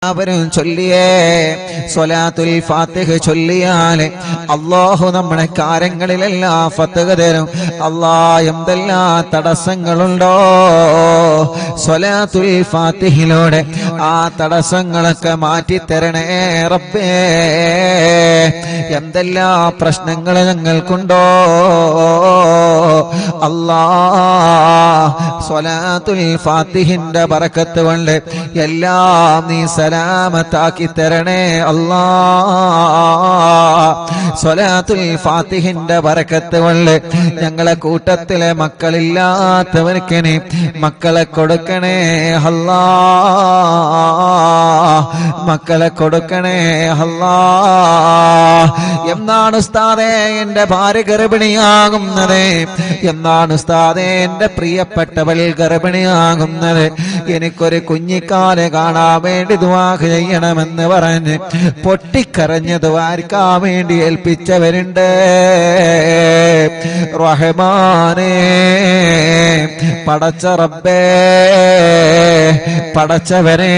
അവരും ചൊല്ലിയേ സ്വലാത്തുൽ ഫാത്തിഹ ചൊല്ലിയാൽ അല്ലാഹു നമ്മുടെ കാര്യങ്ങളിലെല്ലാം ഫത്ഹ് തരും. എന്തെല്ലാം തടസ്സങ്ങളുണ്ടോ സ്വലാത്തുൽ ഫാത്തിഹിലൂടെ ആ തടസ്സങ്ങളൊക്കെ മാറ്റിത്തരണേ റബ്ബേ. എന്തെല്ലാം പ്രശ്നങ്ങൾ ഞങ്ങൾക്കുണ്ടോ സ്വലാത്തുൽ ഫാത്തിഹിന്റെ ബറക്കത്ത് കൊണ്ട് എല്ലാം നീ സലാമത്താക്കി തരണേ സ്വലാത്തുൽ ഫാത്തിഹിന്റെ ബറക്കത്ത് കൊണ്ട് ഞങ്ങളെ കൂട്ടത്തിലെ മക്കളില്ലാത്തവർക്ക് നീ മക്കളെ കൊടുക്കണേ മക്കളെ കൊടുക്കണേ എന്നാണ് ഉസ്താദേ എന്റെ ഭാര്യ ഗർഭിണിയാകുന്നത്? എന്നാണ് ഉസ്താദേ എന്റെ പ്രിയപ്പെട്ടവൾ ഗർഭിണിയാകുന്നത്? എനിക്കൊരു കുഞ്ഞിക്കാല് കാണാൻ വേണ്ടി ദുആ ചെയ്യണമെന്ന് പറഞ്ഞ് പൊട്ടിക്കരഞ്ഞ് ദുആർക്കാൻ വേണ്ടി ഏൽപ്പിച്ചവരുണ്ട്. റഹ്മാനേ, പടച്ച റബ്ബേ, പടച്ചവനെ,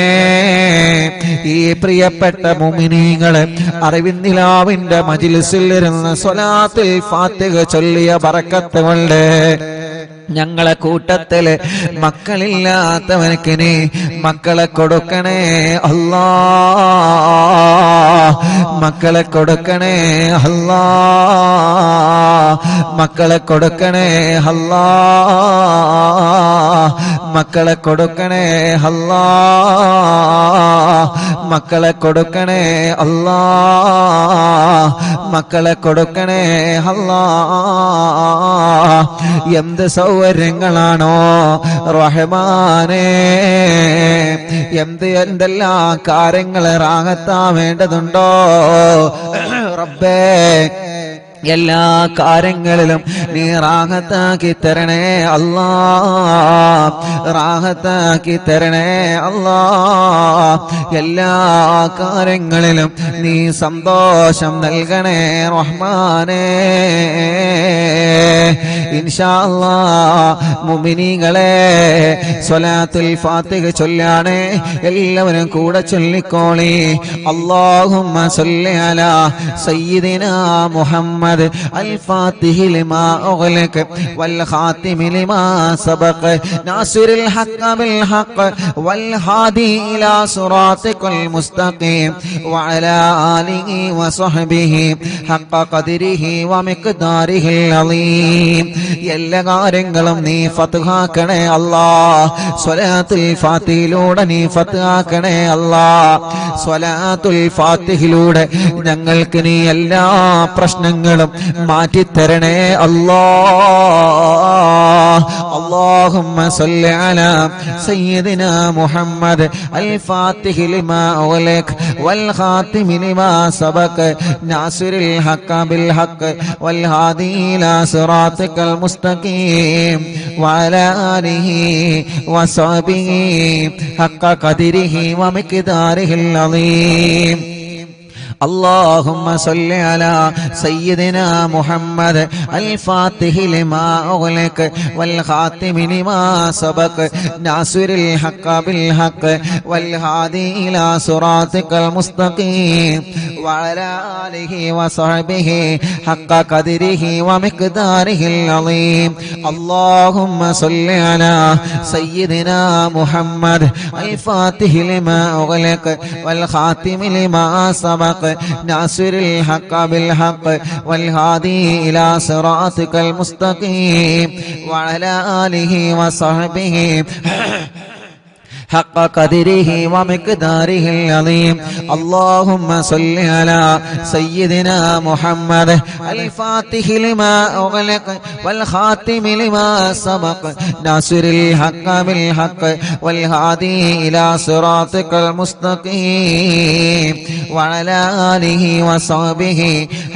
ഈ പ്രിയപ്പെട്ട മുഅ്മിനീങ്ങളെ അറിവിന്നിലാവിന്റെ മജ്ലിസിൽ ഇരുന്ന് സ്വലാത്തുൽ ഫാത്തിഹ ചൊല്ലിയ ബറക്കത്ത് കൊണ്ട് ഞങ്ങളെ കൂട്ടത്തില് മക്കളില്ലാത്തവനക്ക് നീ മക്കളെ കൊടുക്കണേ മക്കളെ കൊടുക്കണേ മക്കളെ കൊടുക്കണേ മക്കളെ കൊടുക്കണേ മക്കളെ കൊടുക്കണേ മക്കളെ കൊടുക്കണേ എന്ത് സൗകര്യങ്ങളാണോ റഹ്മാനേ, എന്തെല്ലാം കാര്യങ്ങൾ റാഹത്താൻ വേണ്ടതുണ്ടോ റബ്ബേ. എല്ലാ കാര്യങ്ങളിലും നീ റാഹത്താക്കി തരണേ റാഹത്താക്കി തരണേ എല്ലാ കാര്യങ്ങളിലും നീ സന്തോഷം നൽകണേ റഹ്മാനേ. ഇൻഷാ അല്ലാഹ് മുഅ്മിനീങ്ങളെ സ്വലാത്തുൽ ഫാത്തിഹ ചൊല്ലാണ് എല്ലാവരും കൂടെ ചൊല്ലിക്കോളി. അല്ലാഹുമ്മ സ്വല്ലി അലാ സയ്യിദിനാ മുഹമ്മദ് الفاتح لما أغلق والخاتم لما سبق ناصر الحق بالحق والهادي إلى صراطك المستقيم وعلى آله وصحبه حق قدره ومقداره العظيم. എല്ലാ കാര്യങ്ങളും നീ ഫത്ഹാക്കണേ സ്വലാത്തുൽ ഫാത്തിഹിലൂടെ നീ ഫത്ഹാക്കണേ സ്വലാത്തുൽ ഫാത്തിഹിലൂടെ ഞങ്ങൾക്ക് നീ എല്ലാ പ്രശ്നങ്ങളും മാറ്റിത്തരണേ اللهم صل على سيدنا محمد الفاتح لما أغلق والخاتم لما سبق ناصر الحق بالحق والهادي إلى صراطك المستقيم وعلى آله وصحبه حق قدره ومقداره العظيم. اللهم صل على سيدنا محمد الفاتح لما أغلق والخاتم لما سبق ناصر الحق بالحق والهادي إلى صراطك المستقيم وعلى آله وصحبه حق قدره ومقداره العظيم. اللهم صل على سيدنا محمد الفاتح لما أغلق والخاتم لما سبق ناصر الحق بالحق والهادي إلى صراطك المستقيم وعلى آله وصحبه حق قدره ومقداره العظيم. اللهم صل على سيدنا محمد الفاتح لما أغلق والخاتم لما سبق ناصر الحق بالحق والهادي إلى صراطك المستقيم وعلى آله وصحبه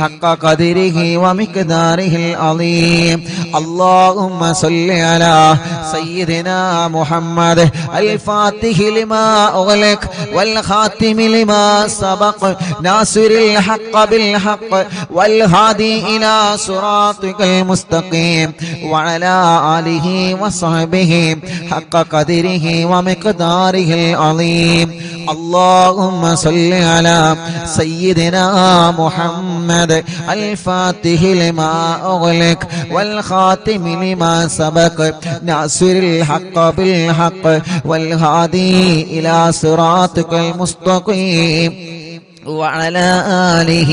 حق قدره ومقداره العظيم. اللهم صل على سيدنا محمد الفاتح لما أغلق والخاتم لما سبق ناصر الحق بالحق والهادي إلى صراطك المستقيم وعلى آله وصحبه حق قدره ومقداره العظيم. اللهم صل على سيدنا محمد الفاتح لما أغلق والخاتم لما سبق ناصر الحق بالحق والهادي إلى صراطك المستقيم وعلى آله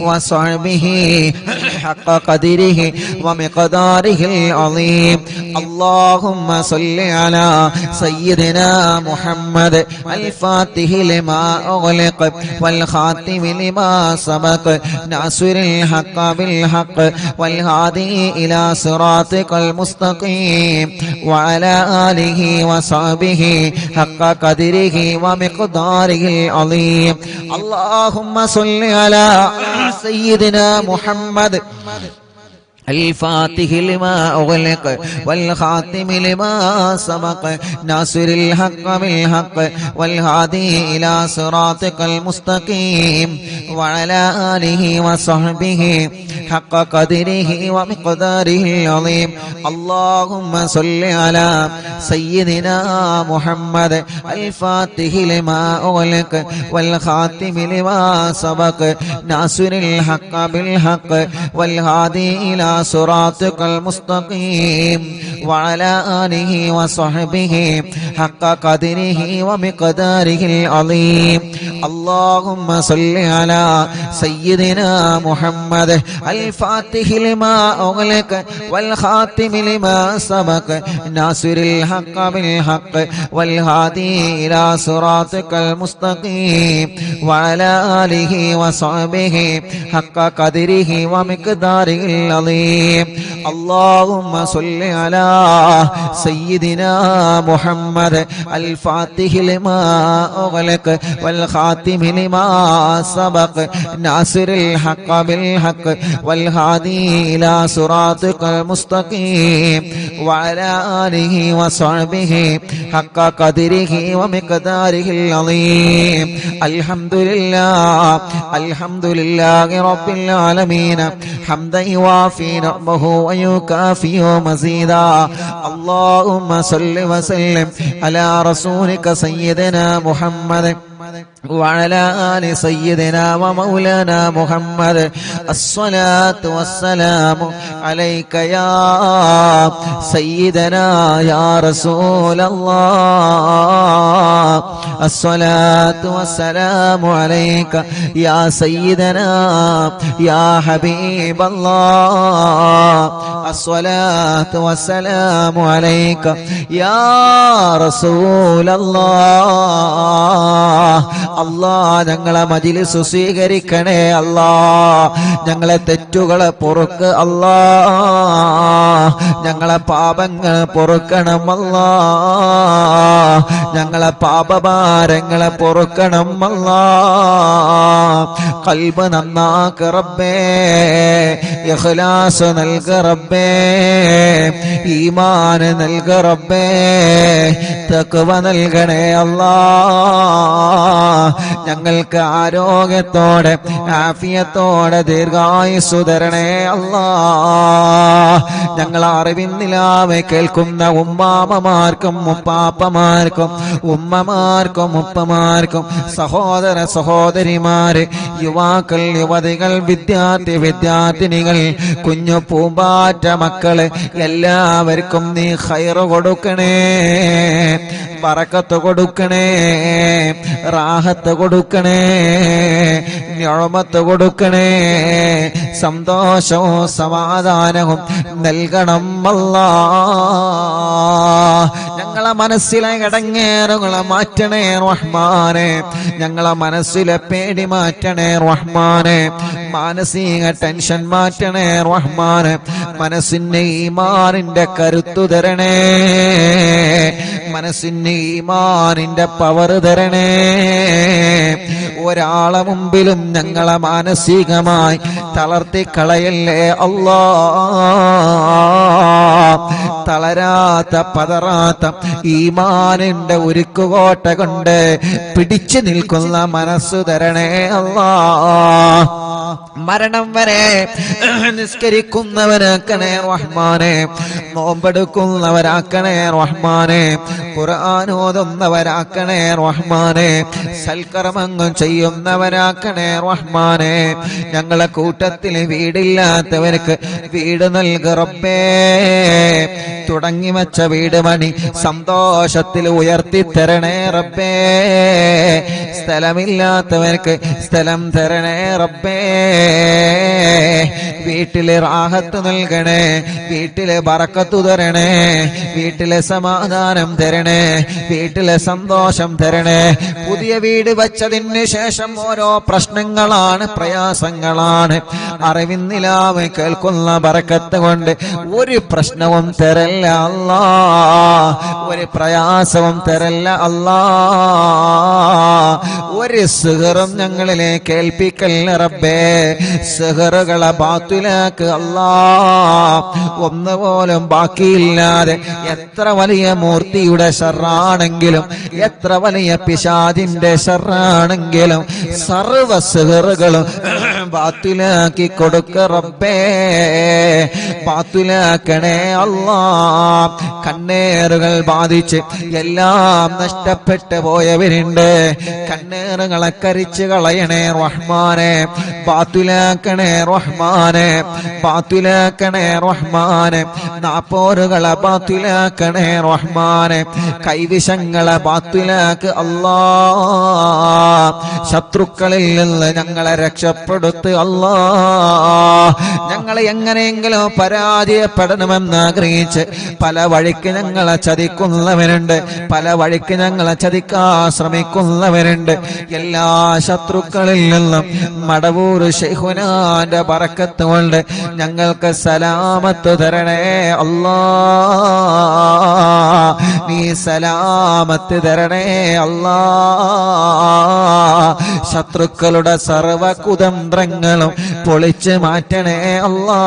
وصحبه حق قدره ومقداره العظيم اللهم صل على سيدنا محمد الفاتح لما أغلق والخاتم لما سبق ناصر الحق بالحق والهادي إلى صراطك المستقيم وعلى آله وصحبه حق قدره ومقداره العظيم اللهم صل على سيدنا محمد الفاتح لما أغلق والخاتم لما سبق ناصر الحق بالحق والهادي إلى صراطك المستقيم وعلى آله وصحبه حق قدره ومقداره العظيم اللهم صل على سيدنا محمد الفاتح لما أغلق والخاتم لما سبق ناصر الحق بالحق والهادي إلى صراطك المستقيم وعلى آله وصحبه حق قدره ومقداره العظيم اللهم صل على سيدنا محمد الفاتح لما أغلق والخاتم لما سبق ناصر الحق بالحق والهادي إلى صراطك المستقيم وعلى آله وصحبه حق قدره ومقداره العظيم اللهم صل على سيدنا محمد الفاتح لما أغلق والخاتم لما سبق ناصر الحق بالحق والهادي إلى صراطك المستقيم وعلى آله وصحبه حق قدره ومقداره العظيم الحمد لله رب العالمين حمدا يوافي نعمه ويكافئ مزيدا اللهم صل وسلم على رسولك سيدنا محمد وعلى آل سيدنا ومولانا محمد الصلاة والسلام عليك يا سيدنا يا رسول الله الصلاة والسلام عليك يا سيدنا يا حبيب الله الصلاة والسلام عليك يا رسول الله അല്ലാഹ് ഞങ്ങളെ മജ്‌ലിസ് സ്വീകരിക്കണേ അല്ലാഹ് ഞങ്ങളെ തെറ്റുകളെ പൊറുക്ക് അല്ലാഹ് ഞങ്ങളെ പാപങ്ങൾ പൊറുക്കണം അല്ലാഹ് ഞങ്ങളെ പാപഭാരങ്ങളെ പൊറുക്കണം അല്ലാഹ് ഖൽബ് നന്നാക്ക് റബ്ബേ ഇഖ്ലാസ് നൽക റബ്ബേ ഈമാൻ നൽക റബ്ബേ തഖ്വ നൽകണേ അല്ലാഹ് ഞങ്ങൾക്ക് ആരോഗ്യത്തോടെ ആഫിയത്തോടെ ദീർഘായുസ്സു തരണേ അല്ലാഹ് ഞങ്ങൾ അറിവിൻ നിലാവെ കേൾക്കുന്ന ഉമ്മാമമാർക്കും ഉപ്പാപ്പമാർക്കും ഉമ്മമാർക്കും ഉപ്പമാർക്കും സഹോദര സഹോദരിമാര് യുവാക്കൾ യുവതികൾ വിദ്യാർത്ഥിനികൾ കുഞ്ഞു പൂമ്പാറ്റ മക്കള് എല്ലാവർക്കും നീ ഖൈർ കൊടുക്കണേ ബറക്കത്ത് കൊടുക്കണേ റാഹത്ത് കൊടുക്കണേ നിഅമത്ത് കൊടുക്കണേ സന്തോഷവും സമാധാനവും നൽകണം അല്ലാഹ് ഞങ്ങളെ മനസ്സിലെ ഇടങ്ങേറുകളെ മാറ്റണേ റഹ്മാനെ ഞങ്ങളെ മനസ്സിലെ പേടി മാറ്റണേ റഹ്മാനെ മാനസിക ടെൻഷൻ മാറ്റണേ റഹ്മാനെ മനസ്സിന് ഈമാനിന്റെ കരുത്തു തരണേ മനസ്സിന് ഈമാനിന്റെ പവർ തരണേ ഒരാളെ മുമ്പിലും ഞങ്ങളെ മാനസികമായി തളർത്തിക്കളയല്ലേ അല്ലാഹ് തളരാത്ത പതറാത്ത ഈമാനിന്റെ ഉരുക്കുകോട്ട കൊണ്ട് പിടിച്ചു നിൽക്കുന്ന മനസ്സ് തരണേ അല്ലാഹ് മരണം വരെ നിസ്കരിക്കുന്നവരാക്കണേ റഹ്മാനെ, നോമ്പെടുക്കുന്നവരാക്കണേ റഹ്മാനെ, ഖുർആൻ ഓതുന്നവരാക്കണേ റഹ്മാനെ, സൽക്കർമ്മങ്ങൾ ചെയ്യുന്നവരാക്കണേ റഹ്മാനെ. ഞങ്ങളെ കൂട്ടത്തിൽ വീടില്ലാത്തവർക്ക് വീട് നൽക റബ്ബേ. തുടങ്ങി വച്ച വീട് പണി സന്തോഷത്തിൽ ഉയർത്തി തരണേ റബ്ബേ. സ്ഥലമില്ലാത്തവർക്ക് സ്ഥലം തരണേ റബ്ബേ. വീട്ടിലെ റാഹത്ത് നൽകണേ, വീട്ടിലെ ബറക്കത്ത് തരണേ, വീട്ടിലെ സമാധാനം തരണേ, വീട്ടിലെ സന്തോഷം തരണേ. പുതിയ വീട് വച്ചതിന് ശേഷം ഓരോ പ്രശ്നങ്ങളാണ്, പ്രയാസങ്ങളാണ്. അറിവിന്നിലാവ് കേൾക്കുന്ന ബറക്കത്ത് കൊണ്ട് ഒരു പ്രശ്നവും തരല്ല അല്ലാ, ഒരു പ്രയാസവും തരല്ല അല്ലാ. ഒരു സിഹറും ഞങ്ങളിലേക്ക് ഏൽപ്പിക്കല്ല റബ്ബേ. സിഹറുകളെ ബാത്തിലാക്ക് അല്ലാ. ഒന്നുപോലും ബാക്കിയില്ലാതെ എത്ര വലിയ മൂർത്തിയുടെ ശർറാണെങ്കിലും, എത്ര വലിയ പിശാചിന്റെ ശർറാണെങ്കിലും സർവ സിഹറുകളും ബാത്തിലാക്കി കൊടുക്ക റബ്ബേ. ബാത്തിലാക്കണേ അല്ലാ. കണ്ണേറുകൾ ബാധിച്ച് എല്ലാം നഷ്ടപ്പെട്ടു പോയവരുണ്ട്. കണ്ണേറുകളെ കരിച്ചു കളയണേ റഹ്മാനെ. ബാത്തിലാക്കണേ റഹ്മാനെ, ബാത്തിലാക്കണേ റഹ്മാനെ. നാപ്പോരുകളെ ബാത്തിലാക്കണേ റഹ്മാനെ. കൈവിഷങ്ങളെ ബാത്തിലാക്ക് അല്ലാ. ശത്രുക്കളിൽ നിന്ന് ഞങ്ങളെ രക്ഷപ്പെടുത്ത് അല്ലാ. ഞങ്ങളെ എങ്ങനെയെങ്കിലും പരാജയപ്പെടണമെന്ന് ആഗ്രഹിച്ച് പല വഴിക്ക് ഞങ്ങളെ ചതിക്കുന്നവരുണ്ട്, പല വഴിക്ക് ഞങ്ങളെ ചതിക്കാൻ ശ്രമിക്കുന്നവരുണ്ട്. എല്ലാ ശത്രുക്കളിൽ നിന്നും മടവൂർ ശൈഖുനാന്റെ ബറക്കത്ത് കൊണ്ട് ഞങ്ങൾക്ക് സലാമത്ത് തരണേ അല്ലാ. നീ സലാമത്ത് തരണേ അല്ലാ. ശത്രുക്കളുടെ സർവ കുതന്ത്രങ്ങളും പൊളിച്ച് മാറ്റണേ അല്ലാ.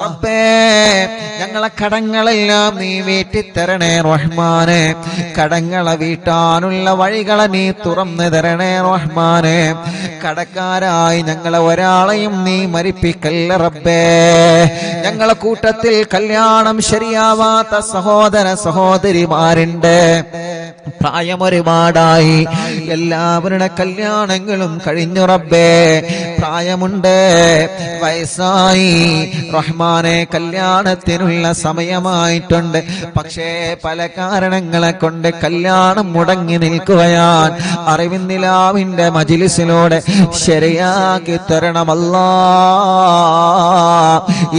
റബ്ബേ, ഞങ്ങളെ കടങ്ങളെല്ലാം നീ വീട്ടിത്തരണേ റഹ്മാനെ. കടങ്ങളെ വീട്ടാനുള്ള വഴികളെ നീ തുറന്നു തരണേ റഹ്മാനെ. കടക്കാരായി ഞങ്ങളെ ഒരാളെയും നീ മരിപ്പിക്കല്ല റബ്ബേ. ഞങ്ങളെ കൂട്ടത്തിൽ കല്യാണം ശരിയാവാത്ത സഹോദര സഹോദരിമാരുണ്ട്. പ്രായം ഒരുപാടായി, എല്ലാവരുടെ കല്യാണങ്ങളും കഴിഞ്ഞു റബ്ബേ. പ്രായമുണ്ട്, വയസ്സായി റഹ്മാനെ, കല്യാണത്തിനുള്ള സമയമായിട്ടുണ്ട്. പക്ഷേ പല കാരണങ്ങളെ കൊണ്ട് കല്യാണം മുടങ്ങി നിൽക്കുകയാൻ അറിവിന്നിലാവിന്റെ മജ്‌ലിസിലൂടെ ശരിയാക്കി തരണമല്ലാ.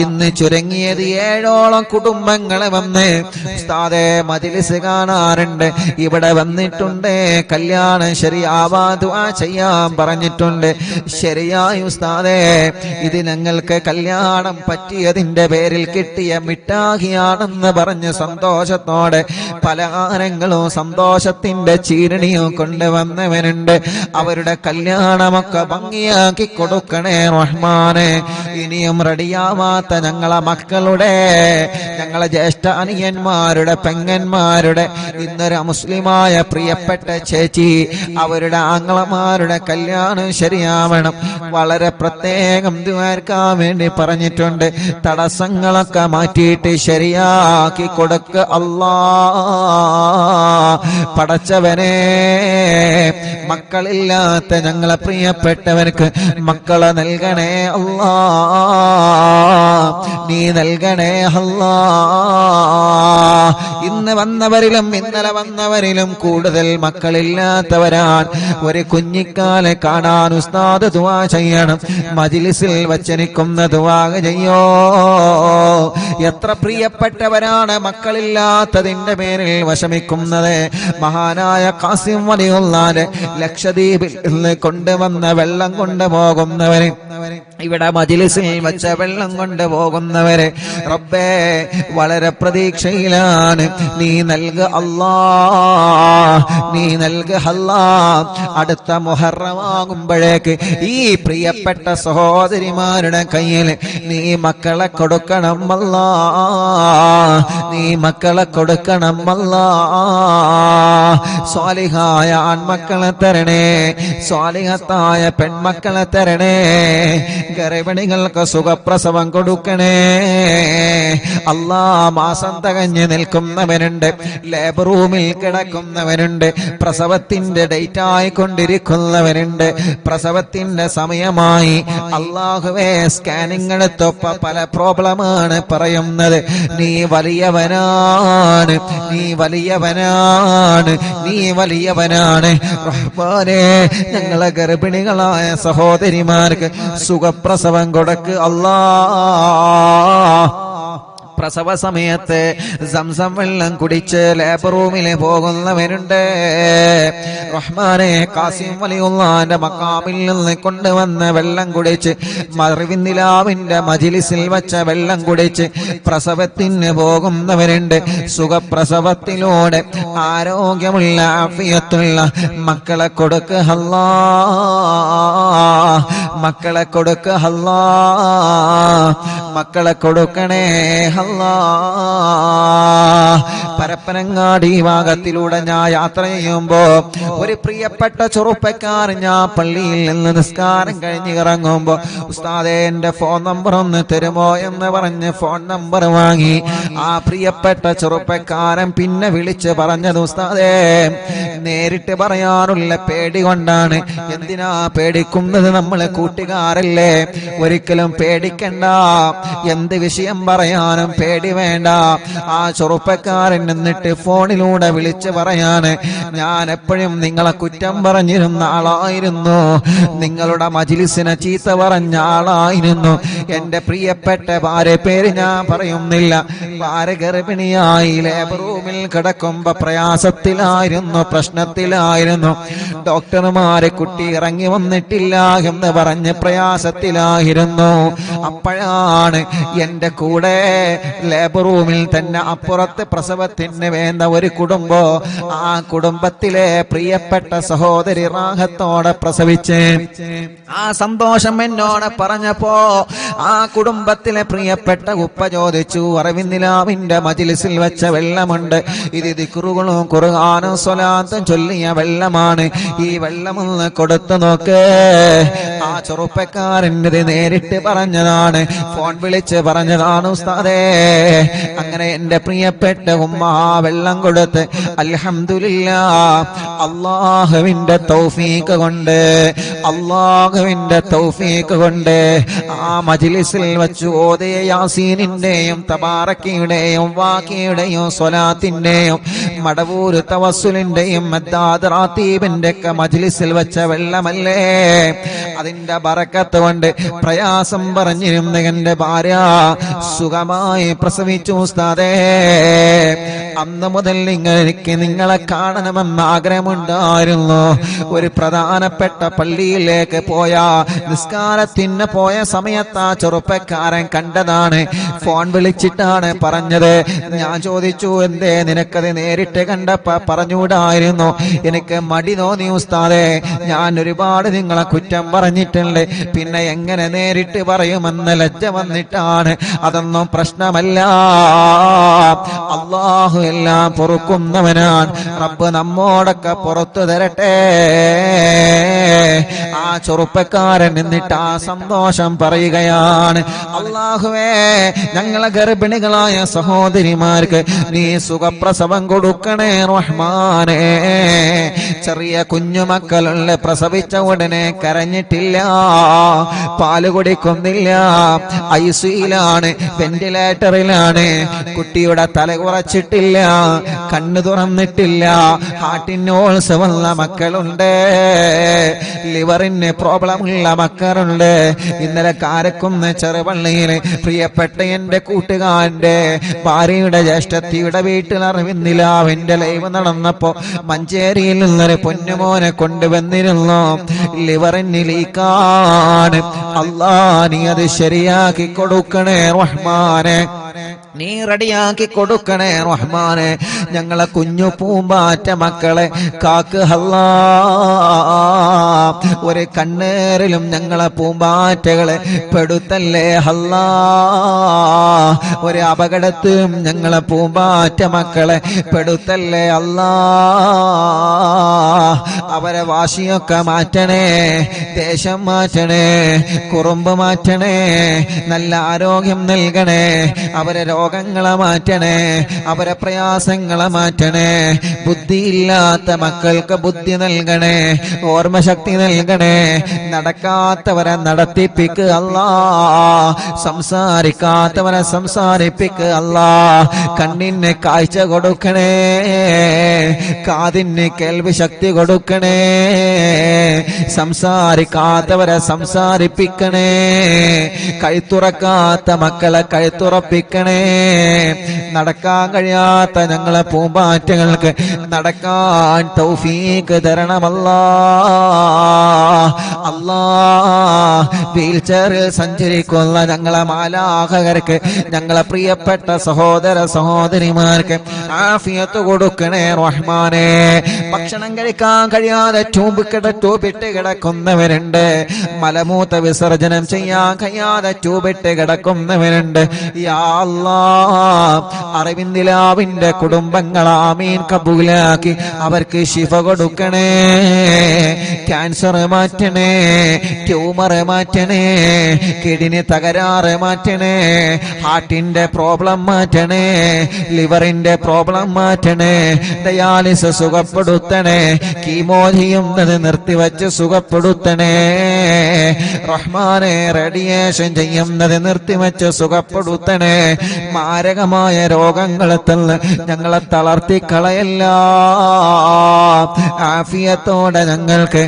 ഇന്ന് ചുരുങ്ങിയത് 7ഓളം കുടുംബങ്ങളെ വന്ന് ഉസ്താദേ മജ്‌ലിസ് കാണാറുണ്ട്, ഇവിടെ വന്നിട്ടുണ്ട്, കല്യാണം ശരിയാവാ ദുആ ചെയ്യാൻ പറഞ്ഞിട്ടുണ്ട്. ശരിയായി ഉസ്താദേ, ഇത് ഞങ്ങൾക്ക് കല്യാണം പറ്റിയതിന്റെ പേരിൽ കിട്ടിയ മിഠായിയാണെന്ന് പറഞ്ഞ് സന്തോഷത്തോടെ പലഹാരങ്ങളും സന്തോഷത്തിന്റെ ചീരണിയും കൊണ്ടുവന്നവനുണ്ട്. അവരുടെ കല്യാണമൊക്കെ ഭംഗിയാക്കി കൊടുക്കണേ റഹ്മാനെ. ഇനിയും റെഡിയാവാത്ത ഞങ്ങളെ മക്കളുടെ, ഞങ്ങളെ ജ്യേഷ്ഠ അനിയന്മാരുടെ, പെങ്ങന്മാരുടെ, ഇന്നൊരു മുസ്ലിമായ പ്രിയപ്പെട്ട ചേച്ചി, അവരുടെ ആങ്ങളമാരുടെ കല്യാണം ശരിയാവണം. വളരെ പ്രത്യേകം ദുആർക്കാൻ വേണ്ടി പറഞ്ഞിട്ടുണ്ട്. തടസ്സങ്ങളൊക്കെ മാറ്റിയിട്ട് ശരിയാക്കി കൊടുക്ക അല്ലാ. പടച്ചവനെ, മക്കളില്ലാത്ത ഞങ്ങളെ പ്രിയപ്പെട്ടവർക്ക് മക്കളെ നൽകണേ അല്ലാ. നീ നൽകണേ അല്ലാ. ഇന്ന് വന്നവരിലും ഇന്നലെ വന്നവരിലും കൂടുതൽ മക്കളില്ലാത്തവരാണ്. ഒരു കുഞ്ഞിക്കാലെ കാണാൻ ഉസ്താദ് ദുആ ചെയ്യണം. മജ്‌ലിസിൽ വച്ചനിക്കുന്ന ദുആ ചെയ്യോ. എത്ര പ്രിയപ്പെട്ടവരാണ് മക്കളില്ലാത്തതിന്റെ പേരിൽ വിഷമിക്കുന്നത്. മഹാനായ ഖാസിം വലിയുള്ളാന്റെ ലക്ഷദ്വീപിൽ നിന്ന് കൊണ്ടുവന്ന വെള്ളം കൊണ്ടുപോകുന്നവര്, ഇവിടെ മജ്‌ലിസിൽ വെച്ച വെള്ളം കൊണ്ടുപോകുന്നവര് റബ്ബേ വളരെ പ്രതീക്ഷയിലാണ്. നീ നൽക അല്ലാ, നീ നൽക അല്ലാ. അടുത്ത മുഹറമാകുമ്പോഴേക്ക് ഈ പ്രിയപ്പെട്ട സഹോദരിമാരുടെ കയ്യിൽ നീ മക്കളെ കൊടുക്കണം അല്ലാ. നീ മക്കളെ കൊടുക്കണം അല്ലാ. സ്വാലിഹായ ആൺമക്കളെ തരണേ, സ്വാലിഹത്തായ പെൺമക്കളെ തരണേ. ഗർഭിണികൾക്ക് സുഖപ്രസവം കൊടുക്കണേ അല്ലാ. മാസം തികഞ്ഞ് നിൽക്കുന്നവനുണ്ട്, ലേബർ റൂമിൽ കിടക്കുന്നവനുണ്ട്, പ്രസവത്തിന്റെ ഡേറ്റ് ആയിക്കൊണ്ടിരിക്കുന്നവനുണ്ട്, പ്രസവത്തിന്റെ സമയമായി. അല്ലാഹുവേ, സ്കാനിങ് എടുത്തപ്പോ പല പ്രോബ്ലമാണ് പറയുന്നത്. നീ വലിയവനാണ്, നീ വലിയവനാണ്, നീ വലിയവനാണ് റഹ്മാനേ. ഞങ്ങളെ ഗർഭിണികളായ സഹോദരിമാർക്ക് സുഖപ്രസവം കൊടുക്ക് അല്ലാ. പ്രസവ സമയത്ത് സംസം വെള്ളം കുടിച്ച് ലേബർ റൂമിൽ പോകുന്നവരുണ്ട് റഹ്മാനെ. കാസിം വലിയുള്ളാന്റെ മക്കാമിൽ നിന്ന് കൊണ്ടുവന്ന വെള്ളം കുടിച്ച്, മറിവിന്ദിലാവിന്റെ മജിലിസിൽ വച്ച വെള്ളം കുടിച്ച് പ്രസവത്തിന് പോകുന്നവരുണ്ട്. സുഖപ്രസവത്തിലൂടെ ആരോഗ്യമുള്ള ആഫിയത്തുള്ള മക്കളെ കൊടുക്ക് അല്ലാ, മക്കളെ കൊടുക്ക് അല്ലാ, മക്കളെ കൊടുക്കണേ അല്ലാ. പരപ്പനങ്ങാടി ഭാഗത്തിലൂടെ ഞാൻ യാത്ര ചെയ്യുമ്പോ ഒരു പ്രിയപ്പെട്ട ചെറുപ്പക്കാരൻ, ഞാൻ പള്ളിയിൽ നിന്ന് നിസ്കാരം കഴിഞ്ഞ് ഇറങ്ങുമ്പോ, ഉസ്താദേ എന്റെ ഫോൺ നമ്പർ ഒന്ന് തരുമോ എന്ന് പറഞ്ഞ് ഫോൺ നമ്പർ വാങ്ങി. ആ പ്രിയപ്പെട്ട ചെറുപ്പക്കാരൻ പിന്നെ വിളിച്ച് പറഞ്ഞത്, ഉസ്താദേ നേരിട്ട് പറയാനുള്ള പേടി കൊണ്ടാണ്. എന്തിനാ പേടിക്കുന്നത്? നമ്മളെ കൂട്ടുകാരല്ലേ, ഒരിക്കലും പേടിക്കണ്ട. എന്ത് വിഷയം പറയാനും പേടി വേണ്ട. ആ ചെറുപ്പക്കാരൻ എന്നിട്ട് ഫോണിലൂടെ വിളിച്ച് പറയാണ്, ഞാൻ എപ്പോഴും നിങ്ങളെ കുറ്റം പറഞ്ഞിരുന്ന ആളായിരുന്നു, നിങ്ങളുടെ മജ്ലിസിനെ ചീത്ത പറഞ്ഞ ആളായിരുന്നു. എന്റെ പ്രിയപ്പെട്ട ഭാര്യ, പേര് ഞാൻ പറയുന്നില്ല, ഭാര്യ ഗർഭിണിയായി ലേബർ റൂമിൽ കിടക്കുമ്പോ പ്രയാസത്തിലായിരുന്നു, പ്രശ്നത്തിലായിരുന്നു. ഡോക്ടർമാരെ കുട്ടി ഇറങ്ങി വന്നിട്ടില്ല എന്ന് പറഞ്ഞ് പ്രയാസത്തിലായിരുന്നു. അപ്പോഴാണ് എന്റെ കൂടെ ലേബർ റൂമിൽ തന്നെ അപ്പുറത്ത് പ്രസവത്തിന് വേണ്ട ഒരു കുടുംബം, ആ കുടുംബത്തിലെ പ്രിയപ്പെട്ട സഹോദരി റാഹത്തോടെ പ്രസവിച്ച് ആ സന്തോഷം എന്നോട് പറഞ്ഞപ്പോ ആ കുടുംബത്തിലെ പ്രിയപ്പെട്ട ഉപ്പ ചോദിച്ചു, അറിവിന്ദിലാവിന്റെ മജ്ലിസിൽ വെച്ച വെള്ളമുണ്ട്, ഇത് ദിക്റുകളും ഖുർആനും സ്വലാത്തും ചൊല്ലിയ വെള്ളമാണ്, ഈ വെള്ളമൊന്ന് കൊടുത്തു നോക്ക്. ആ ചെറുപ്പക്കാരൻ്റെ നേരിട്ട് പറഞ്ഞതാണ്, ഫോൺ വിളിച്ച് പറഞ്ഞതാണ് ഉസ്താദേ. അങ്ങനെ എന്റെ പ്രിയപ്പെട്ട ഉമ്മ വെള്ളം കൊടുത്ത് അൽഹംദുലില്ലാഹ്, അല്ലാഹുവിന്റെ തൗഫീഖ് കൊണ്ട്, അല്ലാഹുവിന്റെ തൗഫീഖ് കൊണ്ട് ആ മജ്ലിസിൽ വെച്ച് ഓതിയ യാസീനിന്റെയും തബാറക്കയുടെയും വാക്കിയുടെയും സ്വലാത്തിന്റെയും മടവൂര് തവസ്സുലിന്റെയും മദ്ദാദ് റാത്തീബിന്റെ ഒക്കെ മജ്ലിസിൽ വെച്ച വെള്ളമല്ലേ, അതിന്റെ ബറക്കത്ത് കൊണ്ട് പ്രയാസം പറഞ്ഞിരുന്ന എന്റെ ഭാര്യ സുഖമായി പ്രസവിച്ചു ഉസ്താദേ. അന്ന് മുതൽ എനിക്ക് നിങ്ങളെ കാണണമെന്ന് ആഗ്രഹമുണ്ടായിരുന്നു. ഒരു പ്രധാനപ്പെട്ട പള്ളിയിലേക്ക് പോയ നിസ്കാരത്തിന് പോയ സമയത്ത് ആ ചെറുപ്പക്കാരൻ കണ്ടതാണ്, ഫോൺ വിളിച്ചിട്ടാണ് പറഞ്ഞത്. ഞാൻ ചോദിച്ചു, എന്തേ നിനക്കത് നേരിട്ട് കണ്ടപ്പോ പറഞ്ഞുകൂടായിരുന്നു? എനിക്ക് മടി തോന്നി ഉസ്താദേ, ഞാൻ ഒരുപാട് നിങ്ങളെ കുറ്റം പറഞ്ഞിട്ടുണ്ട്, പിന്നെ എങ്ങനെ നേരിട്ട് പറയുമെന്ന് ലജ്ജ വന്നിട്ടാണ്. അതൊന്നും പ്രശ്നമല്ല, അല്ലാഹു എല്ലാം പൊറുക്കുന്നവനാണ്. റബ്ബ് നമ്മോടൊക്കെ പുറത്തു തരട്ടെ. ആ ചെറുപ്പക്കാരൻ എന്നിട്ട് ആ സന്തോഷം പറയുകയാണ്, അല്ലാഹുവേ ഞങ്ങളെ ഗർഭിണികളായ സഹോദരിമാർക്ക് നീ സുഖപ്രസവം കൊടുക്കണേ റഹ്മാനേ. ചെറിയ കുഞ്ഞുമക്കളുള്ള പ്രസവിച്ച ഉടനെ കരഞ്ഞിട്ടില്ല, പാല് കുടിക്കുന്നില്ല, ഐസിയിലാണ്, വെന്റിലേറ്ററിലാണ്, കുട്ടിയുടെ തല കുറച്ചിട്ടില്ല, കണ്ണു തുറന്നിട്ടില്ല, ഹാർട്ടിന് ഓൾസ് വന്ന മക്കളുണ്ട്, ലിവറിന് പ്രോബ്ലം ഉള്ള മക്കളുണ്ട്. ഇന്നലെ കാരക്കുന്ന് ചെറുപള്ളിയിൽ പ്രിയപ്പെട്ട എന്റെ കൂട്ടുകാരന്റെ ഭാര്യയുടെ ജ്യേഷ്ഠത്തിയുടെ വീട്ടിൽ അറിവിന്ദിലാവിന്റെ ലൈവ് നടന്നപ്പോ മഞ്ചേരിയിൽ നിന്നൊരു പൊന്നുമോനെ കൊണ്ടുവന്നിരുന്നു. ലിവറിന് ലീക്കാണ്, അല്ലാ നീ അത് ശരിയാക്കി കൊടുക്കണേ റഹ്മാനെ. നീ റെഡിയാക്കി കൊടുക്കണേ റഹ്മാനെ. ഞങ്ങളെ കുഞ്ഞു പൂമ്പാറ്റ മക്കളെ കാക്ക് അല്ലാ. ഒരു കണ്ണേറിലും ഞങ്ങളെ പൂമ്പാറ്റകളെ പെടുത്തല്ലേ അല്ലാ. ഒരു അപകടത്തിലും ഞങ്ങളെ പൂമ്പാറ്റ മക്കളെ പെടുത്തല്ലേ അല്ലാ. അവരെ വാശിയൊക്കെ മാറ്റണേ, ദേശം മാറ്റണേ, കുറുമ്പ് മാറ്റണേ, നല്ല ആരോഗ്യം നൽകണേ, അവരെ രോഗങ്ങളെ മാറ്റണേ, അവരെ പ്രയാസങ്ങളെ മാറ്റണേ. ബുദ്ധിയില്ലാത്ത മക്കൾക്ക് ബുദ്ധി നൽകണേ, ഓർമ്മശക്തി നൽകണേ. നടക്കാത്തവരെ നടത്തിപ്പിക്കുക അല്ലാ. സംസാരിക്കാത്തവരെ സംസാരിപ്പിക്കുക അല്ലാ. കണ്ണിന് കാഴ്ച കൊടുക്കണേ, കാതിന് കേൾവി ശക്തി കൊടുക്കണേ. സംസാരിക്കാത്തവരെ സംസാരിപ്പിക്കണേ. കഴുത്തുറക്കാത്ത മക്കളെ കഴുത്തുറപ്പിക്കണേ. നടക്കാൻ കഴിയാത്ത ഞങ്ങളെ പൂമ്പാറ്റകൾക്ക് നടക്കാൻ തൗഫീഖ് തരണമല്ലാ. അല്ലാ, വീൽ ചെയറിൽ സഞ്ചരിക്കുന്ന ഞങ്ങളെ മാലാഖകർക്ക്, ഞങ്ങളെ പ്രിയപ്പെട്ട സഹോദര സഹോദരിമാർക്ക് ആഫിയത്ത് കൊടുക്കണേ റഹ്മാനെ. ഭക്ഷണം കഴിക്കാൻ കഴിയാതെ ട്യൂബിട്ട് കിടക്കുന്നവരുണ്ട്, മലമൂത്ര വിസർജനം ചെയ്യാൻ കഴിയാതെ ട്യൂബിട്ട് കിടക്കുന്നവരുണ്ട്. യാ അല്ലാഹ്, അറിവിന്ദിലാവിന്റെ കുടുംബങ്ങൾ ആമീൻ കബൂലാക്കി അവർക്ക് ശിഫ കൊടുക്കണേ. ക്യാൻസർ മാറ്റണേ, ട്യൂമർ മാറ്റണേ, കിഡ്നി തകരാറ് മാറ്റണേ, ഹാർട്ടിന്റെ പ്രോബ്ലം മാറ്റണേ, ലിവറിന്റെ പ്രോബ്ലം മാറ്റണേ, ഡയാലിസിസ് സുഖപ്പെടുത്തണേ, കീമോ ചെയ്യുന്നത് നിർത്തിവച്ച് സുഖപ്പെടുത്തണേ റഹ്മാനെ. റേഡിയേഷൻ ചെയ്യുന്നത് നിർത്തിവച്ച് സുഖപ്പെടുത്തണേ. മാരകമായ രോഗങ്ങളെ തന്ന് ഞങ്ങളെ തളർത്തിക്കളയല്ല. ആഫിയത്തോടെ ഞങ്ങൾക്ക്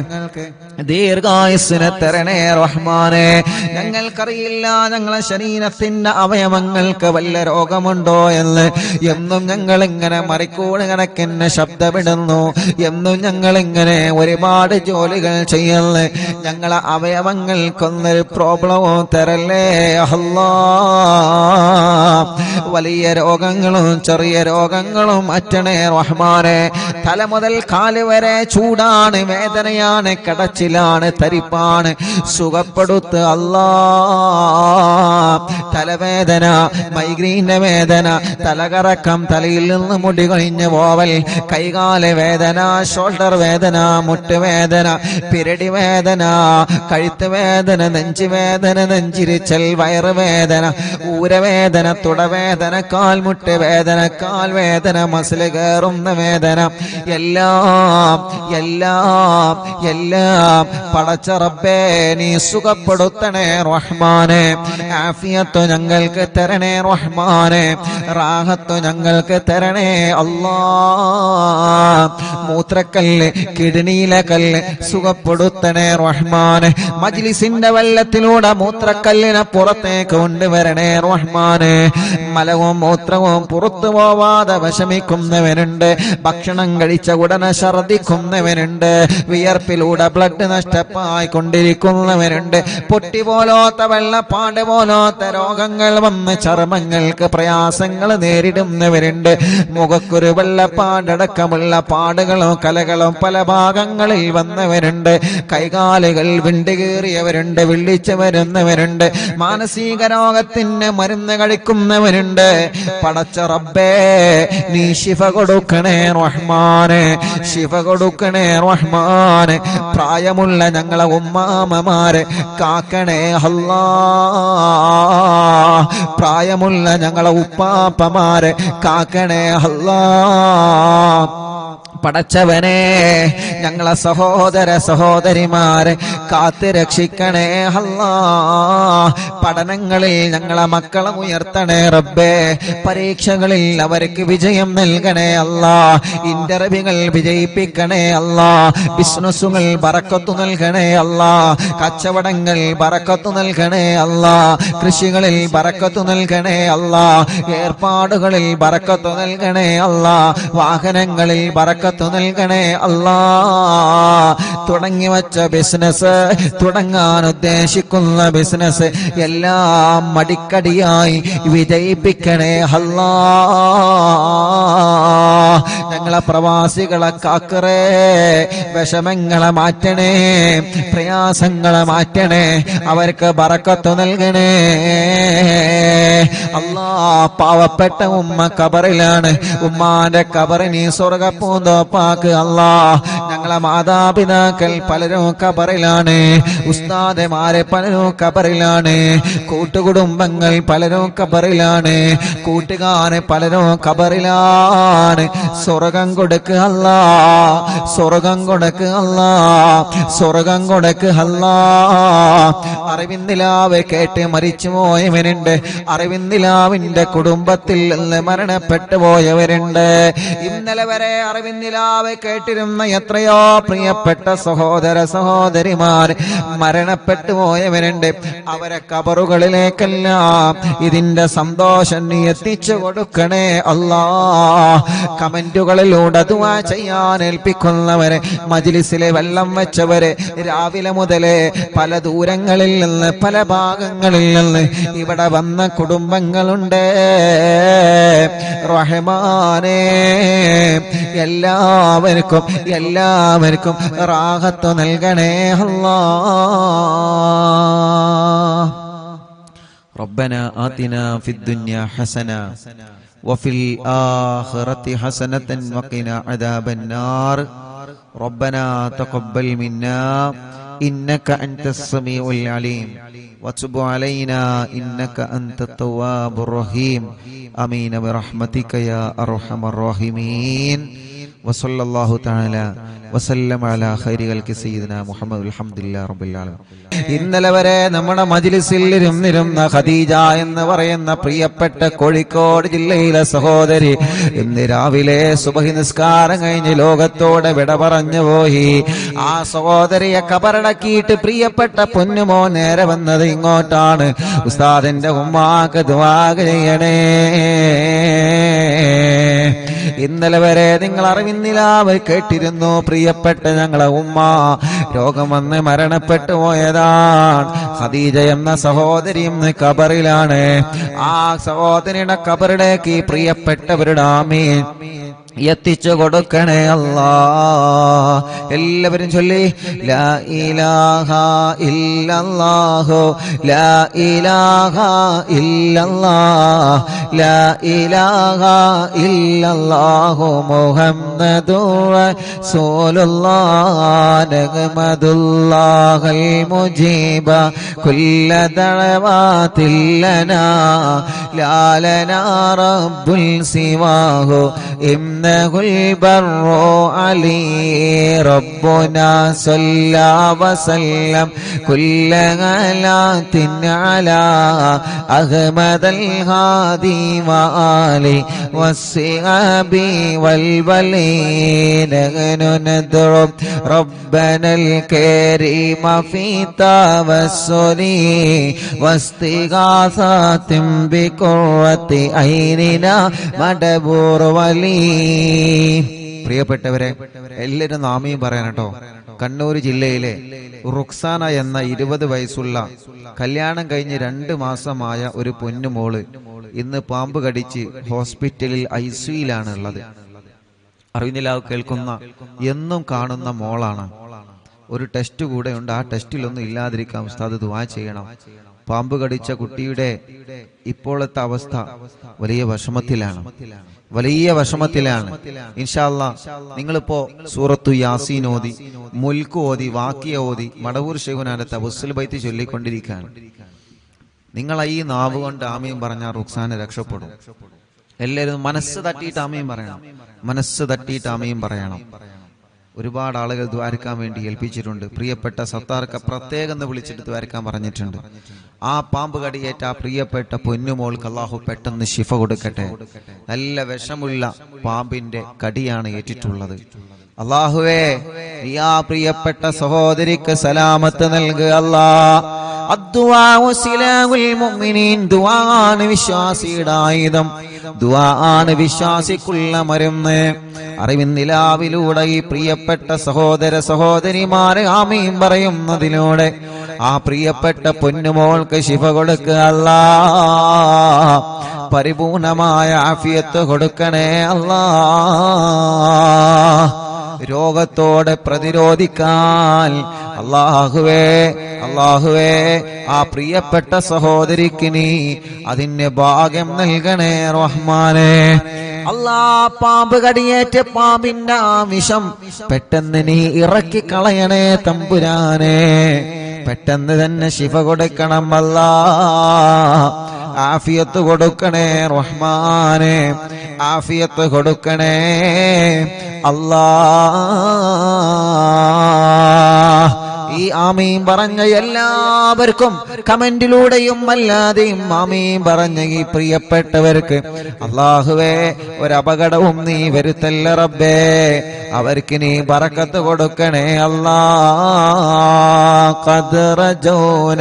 ദീർഘായുസ്സിനെ തരണേ റഹ്മാനെ. ഞങ്ങൾക്കറിയില്ല ഞങ്ങളെ ശരീരത്തിന്റെ അവയവങ്ങൾക്ക് വല്ല രോഗമുണ്ടോ എന്ന്. എന്നും ഞങ്ങൾ ഇങ്ങനെ മറിക്കൂട് കണക്കിന് ശബ്ദമിടുന്നു, എന്നും ഞങ്ങൾ ഇങ്ങനെ ഒരുപാട് ജോലികൾ ചെയ്യുന്നു. ഞങ്ങളെ അവയവങ്ങൾക്കൊന്നൊരു പ്രോബ്ലമോ തരല്ലേ അല്ലാ. വലിയ രോഗങ്ങളും ചെറിയ രോഗങ്ങളും അറ്റണേ റഹ്മാനെ. തല മുതൽ കാല് വരെ ചൂടാണ്, വേദനയാണ്, കടച്ചിലാണ്, തരിപ്പാണ്. സുഖപ്പെടുത്ത് അല്ലാ. തലവേദന, മൈഗ്രീന്റെ വേദന, തലകറക്കം, തലയിൽ നിന്ന് മുടി കൊഴിഞ്ഞ് പോവൽ, കൈകാല് വേദന, ഷോൾഡർ വേദന, മുട്ടുവേദന, പിരടി വേദന, കഴുത്ത് വേദന, നെഞ്ചുവേദന, നെഞ്ചിരിച്ചൽ, വയറുവേദന, ഊരവേദന, തുടവേദന, കാൽമുട്ട് വേദന, കാൽവേദന, മസിൽ കയറുന്ന വേദന, എല്ലാം എല്ലാം എല്ലാം പടച്ച റബ്ബേ നീ സുഖപ്പെടുത്തണേ റഹ്മാനെ. ആഫിയത്ത് ഞങ്ങൾക്ക് തരണേ റഹ്മാനെ. റാഹത്ത് ഞങ്ങൾക്ക് തരണേ അല്ലാ. മൂത്രക്കല്ല്, കിഡ്നിയിലെ കല്ല് സുഖപ്പെടുത്തണേ റഹ്മാനെ. മജ്ലിസിന്റെ വെള്ളത്തിലൂടെ മൂത്രക്കല്ലിനെ പുറത്തേക്ക് കൊണ്ടുവരണേ റഹ്മാനെ. മലവും മൂത്രവും പുറത്തു പോവാതെ വിഷമിക്കുന്നവനുണ്ട്, ഭക്ഷണം കഴിച്ച ഉടനെ ഛർദിക്കുന്നവനുണ്ട്, വിയർപ്പിലൂടെ ബ്ലഡ് നഷ്ടമായി കൊണ്ടിരിക്കുന്നവരുണ്ട്, പൊട്ടി പോലോത്ത വെള്ളപ്പാട് പോലോത്ത രോഗങ്ങൾ വന്ന് ചർമ്മങ്ങൾക്ക് പ്രയാസങ്ങൾ നേരിടുന്നവരുണ്ട്, മുഖക്കൊരു വെള്ളപ്പാടടക്കമുള്ള പാടുകളും കലകളും പല ഭാഗങ്ങളിൽ വന്നവരുണ്ട്, കൈകാലുകൾ വിണ്ടുകീറിയവരുണ്ട്, വിളിച്ചു വരുന്നവരുണ്ട്, മാനസിക രോഗത്തിന് മരുന്ന് കഴിക്കുന്നവരുണ്ട്. പടച്ച റബ്ബേ നീ ശിഫ കൊടുക്കണേ റഹ്മാനെ, ശിഫ കൊടുക്കണേ റഹ്മാനെ. പ്രായമുള്ള ഞങ്ങളെ ഉമ്മാമമാരെ കാക്കണേ അല്ലാ. പ്രായമുള്ള ഞങ്ങളെ ഉപ്പാപ്പമാരെ കാക്കണേ അല്ലാ. പടച്ചവനെ ഞങ്ങളെ സഹോദര സഹോദരിമാരെ കാത്ത് രക്ഷിക്കണേ അല്ലാ. പഠനങ്ങളിൽ ഞങ്ങളെ മക്കളെ ഉയർത്തണേ റബ്ബേ. പരീക്ഷകളിൽ അവർക്ക് വിജയം നൽകണേ അല്ലാ. ഇന്റർവ്യൂകൾ വിജയിപ്പിക്കണേ അല്ലാ. ബിസിനസ്സുകൾ ബറക്കത്ത് നൽകണേ അല്ലാ. കച്ചവടങ്ങൾ ബറക്കത്ത് നൽകണേ അല്ലാ. കൃഷികളിൽ ബറക്കത്ത് നൽകണേ അല്ലാ, ഏർപ്പാടുകളിൽ ബറക്കത്ത് നൽകണേ അല്ലാ, വാഹനങ്ങളിൽ ബറക്കത്ത് നൽകണേ അല്ലാ. തുടങ്ങി വച്ച ബിസിനസ്, തുടങ്ങാൻ ഉദ്ദേശിക്കുന്ന ബിസിനസ് എല്ലാം മടിക്കടിയായി വിജയിപ്പിക്കണേ അല്ലാ. ഞങ്ങളെ പ്രവാസികളെ കാക്കറേ, വിഷമങ്ങളെ മാറ്റണേ, പ്രയാസങ്ങളെ മാറ്റണേ, അവർക്ക് ബറക്കത്ത് നൽകണേ അല്ലാ. പാവപ്പെട്ട ഉമ്മ കബറിലാണ്, ഉമ്മാന്റെ കബറിനി സ്വർഗപ്പൂന്തോപ്പാക്ക് അല്ലാ. ഞങ്ങളെ മാതാപിതാക്കൾ പലരും കബറിലാണ്, ഉസ്താദമാരെ പലരും കബറിലാണ്, കൂട്ടുകുടുംബങ്ങൾ പലരും കബറിലാണ്, കൂട്ടുകാരെ പലരും കബറിലാണ്. സ്വർഗം കൊടുക്ക് അല്ലാ, സ്വർഗം കൊടുക്ക് അല്ലാ, സ്വർഗം കൊടുക്ക് അല്ലാ. അറിവിന്ദിലാവ് കേട്ട് മരിച്ചു പോയവരുണ്ട്, അറിവിന്ദിലാവിന്റെ കുടുംബത്തിൽ നിന്ന് മരണപ്പെട്ടു പോയവരുണ്ട്. ഇന്നലെ വരെ അറിവിന്ദിലാവ് കേട്ടിരുന്ന എത്രയോ പ്രിയപ്പെട്ട സഹോദര സഹോദരിമാർ മരണപ്പെട്ടു പോയവരുണ്ട്. അവരെ കബറുകളിലേക്കെല്ലാം ഇതിന്റെ സന്തോഷം നീ എത്തിച്ചു കൊടുക്കണേ അല്ലാ. കമന്റുകളിലൂടെ ദുആ ചെയ്യാൻ ഏൽപ്പിക്കുന്നവരെ, മജ്ലിസിലെ വെള്ളം വെച്ചവരെ, രാവിലെ മുതലേ പല ദൂരങ്ങളിൽ നിന്ന് പല ഭാഗങ്ങളിൽ നിന്ന് ഇവിടെ വന്ന കുടുംബങ്ങളുണ്ട്. റഹ്മാനേ, എല്ലാവർക്കും എല്ലാവർക്കും റാഹത്ത് നൽകണേ അല്ലാ. ربنا آتنا في الدنيا حسنة وفي الآخرة حسنة وقنا عذاب النار. ربنا تقبل منا إنك أنت السميع العليم وتب علينا إنك أنت التواب الرحيم. آمين برحمتك يا أرحم الراحمين. وصلى الله تعالى وسلم على خير خلق سيدنا محمد الحمد لله رب العالمين. ഇന്നലെ വരെ നമ്മുടെ മജ്ലിസിൽ ഇരുന്നിരുന്ന ഖദീജ എന്ന് പറയുന്ന പ്രിയപ്പെട്ട കോഴിക്കോട് ജില്ലയിലെ സഹോദരി ഇന്ന് രാവിലെ സുബഹി നിസ്കാരം കഴിഞ്ഞ് ലോകത്തോടെ വിട പറഞ്ഞു പോയി. ആ സഹോദരിയെ കബറടക്കിയിട്ട് പ്രിയപ്പെട്ട പൊന്നുമോ നേരെ വന്നത് ഇങ്ങോട്ടാണ്. ഉസ്താദിന്റെ ഉമ്മാക്ക് ദുആ ചെയ്യണേ. ഇന്നലെ വരെ നിങ്ങൾ അറിവിന്നിലാവ് കേട്ടിരുന്നു, പ്രിയപ്പെട്ട ഞങ്ങളെ ഉമ്മ രോഗം വന്ന് മരണപ്പെട്ടു പോയതാണ്. ഖദീജ എന്ന സഹോദരി ഇന്ന് കബറിലാണ്. ആ സഹോദരിയുടെ കബറിലേക്ക് പ്രിയപ്പെട്ടവരുടെ ആമീൻ എത്തിച്ചു കൊടുക്കണേ അല്ലാ. എല്ലാവരും ചൊല്ലി ലാ ഇലാഹ ഇല്ലല്ലാഹു ലാ ഇലാഹ ഇല്ലല്ലാഹ് ലാ ഇലാഹ ഇല്ലല്ലാഹു മുഹമ്മദുർ റസൂലുള്ളാഹ് നഹ്മദുല്ലാഹൽ മുജീബ കുല്ല ദഅവാതിൽ ലനാ ലാ ലനാ റബ്ബുൽ സിവാഹു إنه البر علي ربنا صلى وسلم كل غلات على أحمد الهادي وآله والصحاب والولين. نحن ندعو ربنا الكريم في توسل واستغاثة بقرة عيننا مدبور ولي. പ്രിയപ്പെട്ടവരെ, എല്ലാവരും നാമയും പറയാൻ കേട്ടോ. കണ്ണൂർ ജില്ലയിലെ റുക്സാന എന്ന 20 വയസ്സുള്ള കല്യാണം കഴിഞ്ഞ് 2 മാസമായ ഒരു പൊന്നുമോള് ഇന്ന് പാമ്പ് കടിച്ച് ഹോസ്പിറ്റലിൽ ICUയിലാണ് ഉള്ളത്. അറിവിനിലാവ് കേൾക്കുന്ന എന്നും കാണുന്ന മോളാണ്. ഒരു ടെസ്റ്റ് കൂടെ ഉണ്ട്. ആ ടെസ്റ്റിലൊന്നും ഇല്ലാതിരിക്കാം. ഉസ്താദ് ദുആ ചെയ്യണം. പാമ്പ് കടിച്ച കുട്ടിയുടെ ഇപ്പോഴത്തെ അവസ്ഥ വലിയ വിഷമത്തിലാണ്, വലിയ വിഷമത്തിലാണ്. ഇൻഷാ അല്ലാഹ് നിങ്ങളിപ്പോ സൂറത്തു യാസീൻ ഓതി, മുൽക്ക് ഓതി, വാക്കിയ ഓതി, മടവൂർ ശൈഖുനാന്റെ തവസ്സുൽ ബൈത്ത് ചൊല്ലിക്കൊണ്ടിരിക്കുകയാണ്. നിങ്ങൾ ഈ നാവ് കൊണ്ട് ആമീൻ പറഞ്ഞാൽ റുക്സാന രക്ഷപ്പെടും. എല്ലാവരും മനസ്സ് തട്ടിയിട്ട് ആമീൻ പറയണം, മനസ്സ് തട്ടിയിട്ട് ആമീൻ പറയണം. ഒരുപാട് ആളുകൾ ദ്വാരക്കാൻ വേണ്ടി ഏൽപ്പിച്ചിട്ടുണ്ട്. പ്രിയപ്പെട്ട സത്താർക്ക് പ്രത്യേകം വിളിച്ചിട്ട് ദ്വാരക്കാൻ പറഞ്ഞിട്ടുണ്ട്. ആ പാമ്പ് കടിയേറ്റ ആ പ്രിയപ്പെട്ട പൊന്നുമോൾക്ക് അല്ലാഹു പെട്ടെന്ന് ശിഫ കൊടുക്കട്ടെ. നല്ല വിഷമുള്ള പാമ്പിന്റെ കടിയാണ് ഏറ്റിട്ടുള്ളത്. അല്ലാഹുവേ, നീ ആ പ്രിയപ്പെട്ട സഹോദരിക്ക് സലാമത്ത് നൽകുക അല്ലാ. അദ്ദുആഉ സിലാഹുൽ മുഅ്മിനീൻ. ദുആണ് വിശ്വാസിയുടെ ആയുധം. ദുആണ് വിശ്വാസിക്കുള്ള മരുന്ന്. അറിവിൻ നിലാവിലൂടെ ഈ പ്രിയപ്പെട്ട സഹോദര സഹോദരിമാരെ ആമീൻ പറയുന്നതിലൂടെ ആ പ്രിയപ്പെട്ട പൊന്നുമോൾക്ക് ശിഫ കൊടുക്കുക അല്ലാഹ്. പരിപൂർണമായ ആഫിയത്ത് കൊടുക്കണേ അല്ലാഹ്. രോഗത്തോടെ പ്രതിരോധിക്കാൻ അല്ലാഹുവേ ആ പ്രിയപ്പെട്ട സഹോദരിക്ക് നീ അതിന് ഭാഗ്യം നൽകണേ റഹ്മാനേ. പാമ്പ് കടിയേറ്റ പാമ്പിന്റെ ആ വിഷം പെട്ടെന്ന് നീ ഇറക്കി കളയണേ തമ്പുരാനെ. പെട്ടെന്ന് തന്നെ ശിഫ കൊടുക്കണം അല്ലാഹ്. ആഫിയത്ത് കൊടുക്കണേ റഹ്മാനെ. ആഫിയത്ത് കൊടുക്കണേ അല്ലാഹ്. ഈ ആമീൻ പറഞ്ഞ എല്ലാവർക്കും കമന്റിലൂടെയും അല്ലാതെയും ആമീൻ പറഞ്ഞ ഈ പ്രിയപ്പെട്ടവർക്ക് അല്ലാഹുവേ ഒരപകടവും നീ വരുത്തല്ല റബ്ബേ. അവർക്ക് നീ ബറക്കത്ത് കൊടുക്കണേ അല്ലാഹ്. ഖദ്റജൂന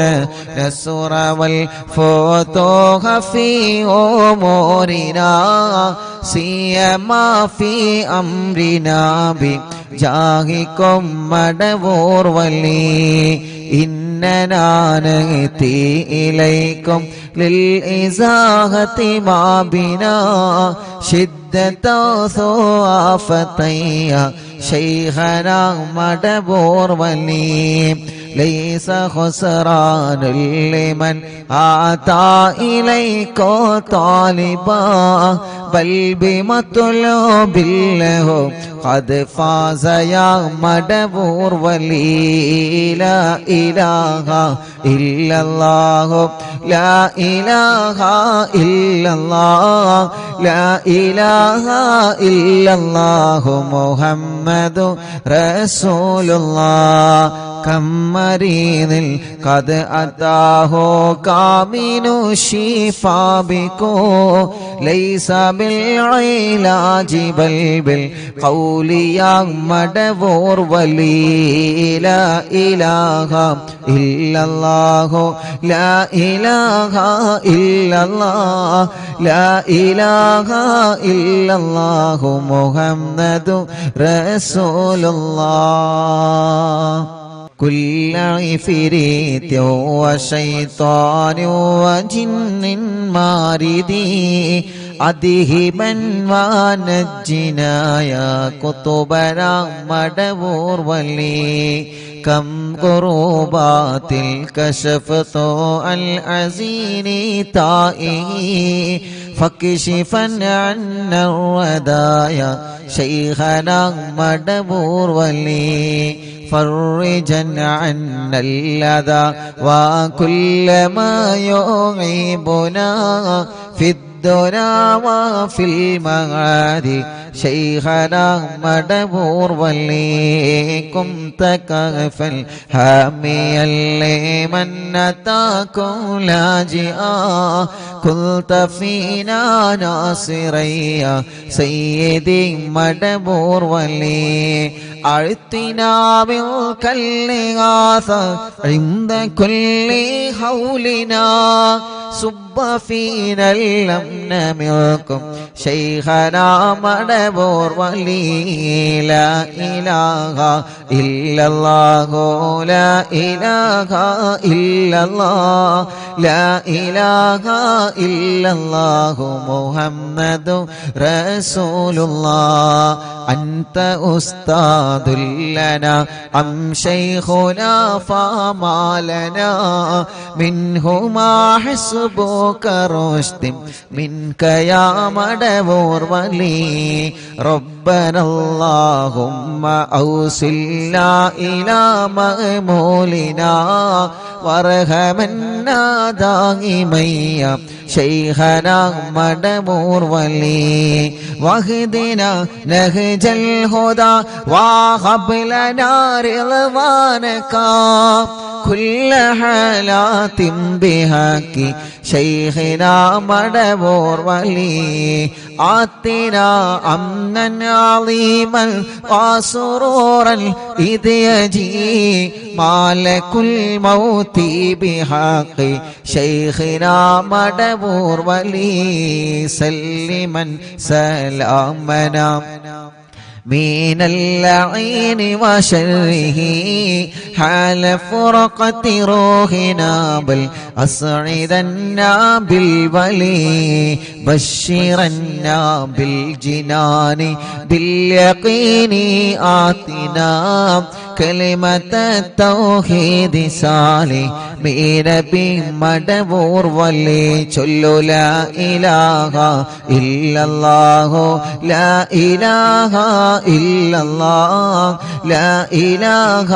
നസ്റവൽ ഫതൂഹ ഫീ ഉമൂരിനാ സിയമാ ഫീ അംരിനാ ബി ജാഹികും മടവൂർ വലി ഇന്നനാ നഅതി ഇലൈകും ലിൽ ഇസാഹതി മാ ബിനാ ശിദ്ദത സുആഫതയ ശൈഖനാ മടവൂർ വലി ലൈസ ഖുസ്റാനുൽ ലിമൻ ആതാ ഇലൈക താലിബാ ബൽ ബിമത്ലൂബിൽ ലഹു ഖദ് ഫാസ യാ മടവൂർ വലി ലാ ഇലാഹ ഇല്ലല്ലാഹു ലാ ഇലാഹ ഇല്ലല്ലാഹ് ലാ ഇലാഹ ഇല്ലല്ലാഹു മുഹമ്മദു റസൂലുള്ളാഹ്. കമ്മരീനിൽ ഖദ് അതാഹു കാമിനു ശിഫാ ബികോ ലൈസ ബിൽ ഇലാജി ബൽ ബിൽ ഖൗലി യാ മടവൂർ വലി ലാ ഇലാഹ ഇല്ലല്ലാഹു ലാ ഇലാഹ ഇല്ലല്ലാഹ് ലാ ഇലാഹ ഇല്ലല്ലാഹു മുഹമ്മദു റസൂലുള്ളാഹ്. كل عفريت وشيطان وجن ماردي أذهبا ونجنا يا كتبنا مدبور ولي كم قربات الكشفت العزين تائه فكشفا عنا الردايا شيخنا مدبور ولي فرجا عنا الأذى وكل ما يعيبنا في الدنيا وفي المعاد شيخنا مدبور وليكم تكفل حاميا لمن أتاكم لاجئا كنت فينا ناصريا سيدي مدبور ولي أعطنا منك الإغاثة عند كل حولنا صب فينا الأمن منكم شيخنا مدبور ولي لا إله إلا الله لا إله إلا الله لا إله إلا الله محمد رسول الله. أنت أستاذ لنا أم شيخنا فما لنا منهما حسبك رشد منك يا مدبور ولي ربنا اللهم أوصلنا إلى مأمولنا وارحمنا دائما يا شيخنا مدبور ولي واهدنا نهج الهدى وهب لنا رضوانك كل حالات بحق ശൈഖിനാ മടവൂർ വലി ആത്തിനാ അംനൻ അളീമൻ വസുറൂറൻ ഇദ് യജീ മാലകുൽ മൗതി ബിഹഖി ശൈഖിനാ മടവൂർ വലി സല്ലിമൻ സലാമനാ من اللعين وشره حال فرقة روحنا بل أسعدنا بالولي بشرنا بالجنان باليقين آتنا كلمة التوحيد صالح بنبي مدبور ولي چلو لا إله إلا الله لا إله إلا الله لا إله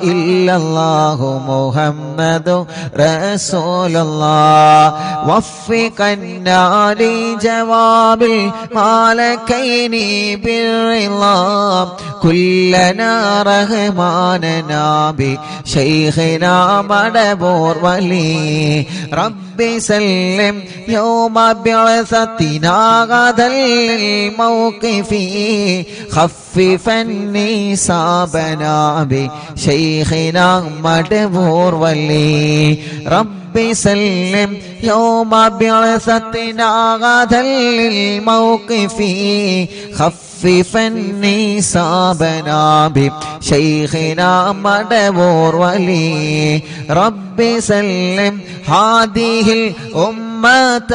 إلا الله محمد رسول الله وفقنا لجواب المالكين بالرضا كلنا رحماننا بشيخنا مدبور ولي ربي سلم يوم بعثتنا غدا للموقف خففني صابنا بشيخنا مدبور ولي ربي سلم يوم بعثتنا غدا للموقف خففني صابنا بشيخنا مدبور ولي ربي سلم هذه الأمة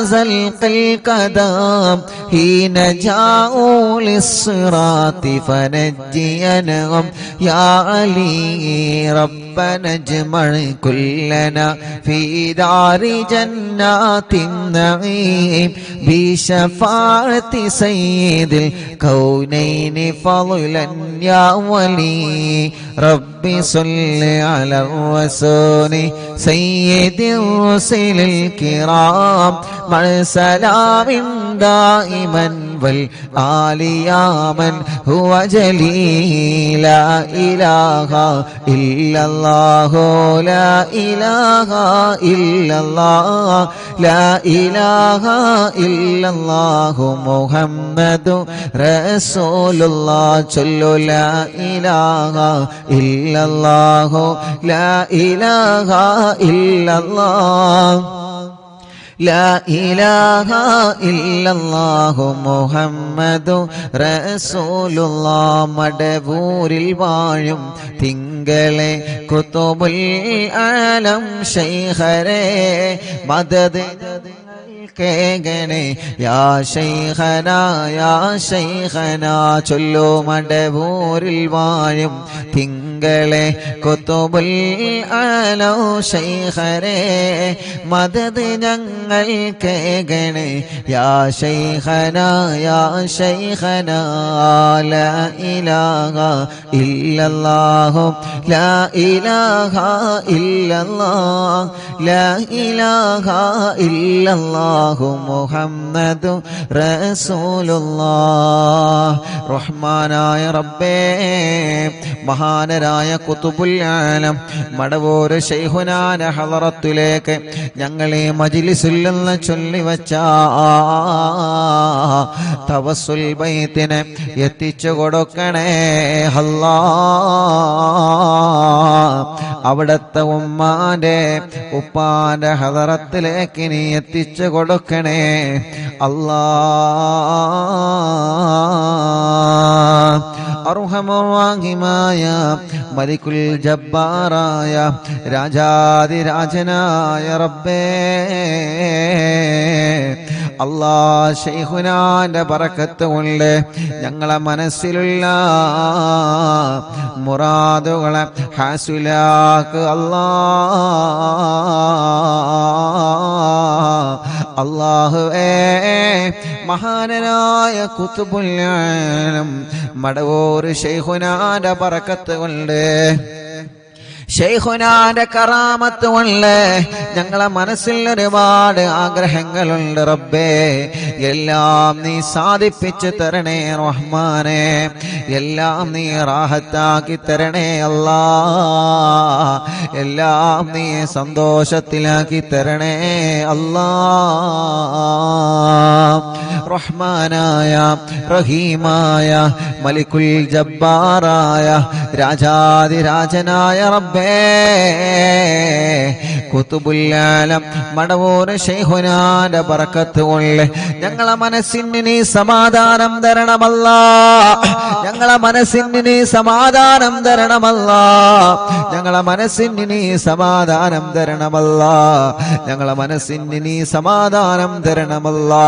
زلق القدم حين جاءوا للصراط فنجينهم يا علي ربنا اجمع كلنا في دار جنات النعيم بشفاعة سيد الكونين فضلا يا ولي ربي صل على الرسول سيد الرسل الكرام مع سلام دائما والآل يا من هو جليل لا إله إلا الله لا إله إلا الله لا إله إلا الله محمد رسول الله صلوا لا إله إلا الله لا إله إلا الله لا إله إلا الله محمد رسول الله മടവൂരിൽ വാഴും തിങ്കളെ കുതുബുൽ ആലം ശൈഖരേ മദദ് കേഗണേ യാ ശൈഖന ചൊല്ലു മടവൂരിൽ വാഴും തിങ്കളെ കുതുബുൽ ആലം ശൈഖരേ മദദ് ഞങ്ങൾ കേഗണേ യാ ശൈഖന ലാ ഇലാഹ ഇല്ലല്ലാഹു ലാ ഇലാഹ ഇല്ലല്ലാഹ് ലാ ഇലാഹ ഇല്ലല്ലാഹു മുഹമ്മദു റസൂലുള്ളാഹ് റഹ്മാനായ റബ്ബേ മഹാനരായ ഖുതുബുൽ ആലം മടവൂർ ശൈഖുനാന ഹളറത്തിലേക്ക് ഞങ്ങളെ മജ്ലിസിൽ നിന്ന് ചൊല്ലിവച്ച തവസ്സുൽ ബൈത്തിനെ എത്തിച്ചു കൊടുക്കണേ അല്ലാഹ് അവിടത്തെ ഉമ്മാന്റെ ഉപ്പാന്റെ ഹളറത്തിലേക്ക് നീ എത്തിച്ചു കൊടുക്കണേ അല്ലാഹ് അർഹമുർ-റഹീമായ മലിക്കുൽ ജബ്ബാറായ രാജാതിരാജനായ റബ്ബേ അല്ലാഹ് ശൈഖുനാന്റെ ബറക്കത്ത് കൊണ്ട് ഞങ്ങളെ മനസ്സിലുള്ള മുറാദുകളെ ഹാസിലാക്ക് അല്ലാഹുവേ മഹാനനായ ഖുതുബുൽ ആലം മടവൂർ ശൈഖുനാന്റെ ബറക്കത്ത് കൊണ്ട് ശൈഖുനാന്റെ കറാമത്ത് കൊണ്ട് ഞങ്ങളെ മനസ്സിൽ ഒരുപാട് ആഗ്രഹങ്ങളുണ്ട് റബ്ബേ. എല്ലാം നീ സാധിപ്പിച്ചു തരണേ റഹ്മാനെ. എല്ലാം നീ റാഹത്താക്കി തരണേ അല്ലാ. എല്ലാം നീ സന്തോഷത്തിലാക്കി തരണേ അല്ലാ. റഹ്മാനായ റഹീമായ മലിക്കുൽ ജബ്ബാറായ രാജാതിരാജനായ റബ്ബേ, കുതുബുൽ ആലം മടവൂർ ശൈഖുനാന്റെ ബറക്കത്ത് കൊണ്ട് ഞങ്ങളെ മനസ്സിന് നീ സമാധാനം തരണമല്ലാ. ഞങ്ങളെ മനസ്സിന് നീ സമാധാനം തരണമല്ലാ. ഞങ്ങളെ മനസ്സിന് നീ സമാധാനം തരണമല്ലാ. ഞങ്ങളെ മനസ്സിന് നീ സമാധാനം തരണമല്ലാ.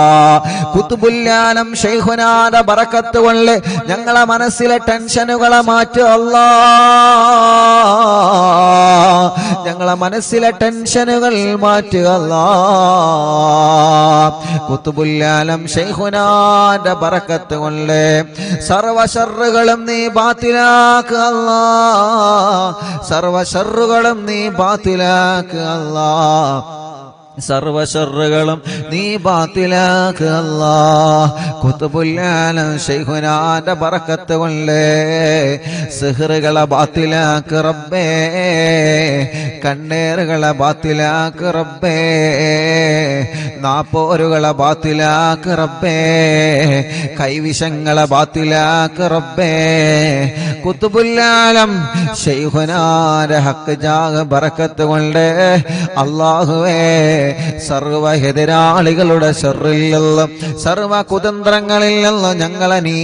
കുതുബുൽ ആലം ശൈഖുനാന്റെ ബറക്കത്ത് കൊണ്ട് ഞങ്ങളെ മനസ്സിലെ ടെൻഷനുകളെ മാറ്റുക അല്ലാ. ഞങ്ങളെ മനസ്സിലെ ടെൻഷനുകൾ മാറ്റുക അല്ലാ. കുതുബുൽ ആലം ശൈഖുനാന്റെ ബറക്കത്ത് കൊണ്ട് സർവ ശർറുകളും നീ ബാത്തിലാക്കുക അല്ലാ. സർവ ശർറുകളും നീ ബാത്തിലാക്കുക അല്ലാ. സർവ ശർറുകളും നീ ബാത്തിലാക്കുക അല്ലാ. കുതുബുൽ ആലം ശൈഖുനാന്റെ ബറക്കത്ത് കൊണ്ട് സിഹ്റുകളെ ബാത്തിലാക്കുക റബ്ബേ. കണ്ണേറുകളെ ബാത്തിലാക്കുക റബ്ബേ. നാപ്പോരുകളെ ബാത്തിലാക്കുക റബ്ബേ. കൈവിഷങ്ങളെ ബാത്തിലാക്കുക റബ്ബേ. കുതുബുൽ ആലം ശൈഖുനാന്റെ ഹക്ക് ജാഗ ബറക്കത്ത് കൊണ്ട് അല്ലാഹുവേ, സർവ എതിരാളികളുടെ ശർറിൽ നിന്നും സർവ കുതന്ത്രങ്ങളിൽ നിന്നും ഞങ്ങളെ നീ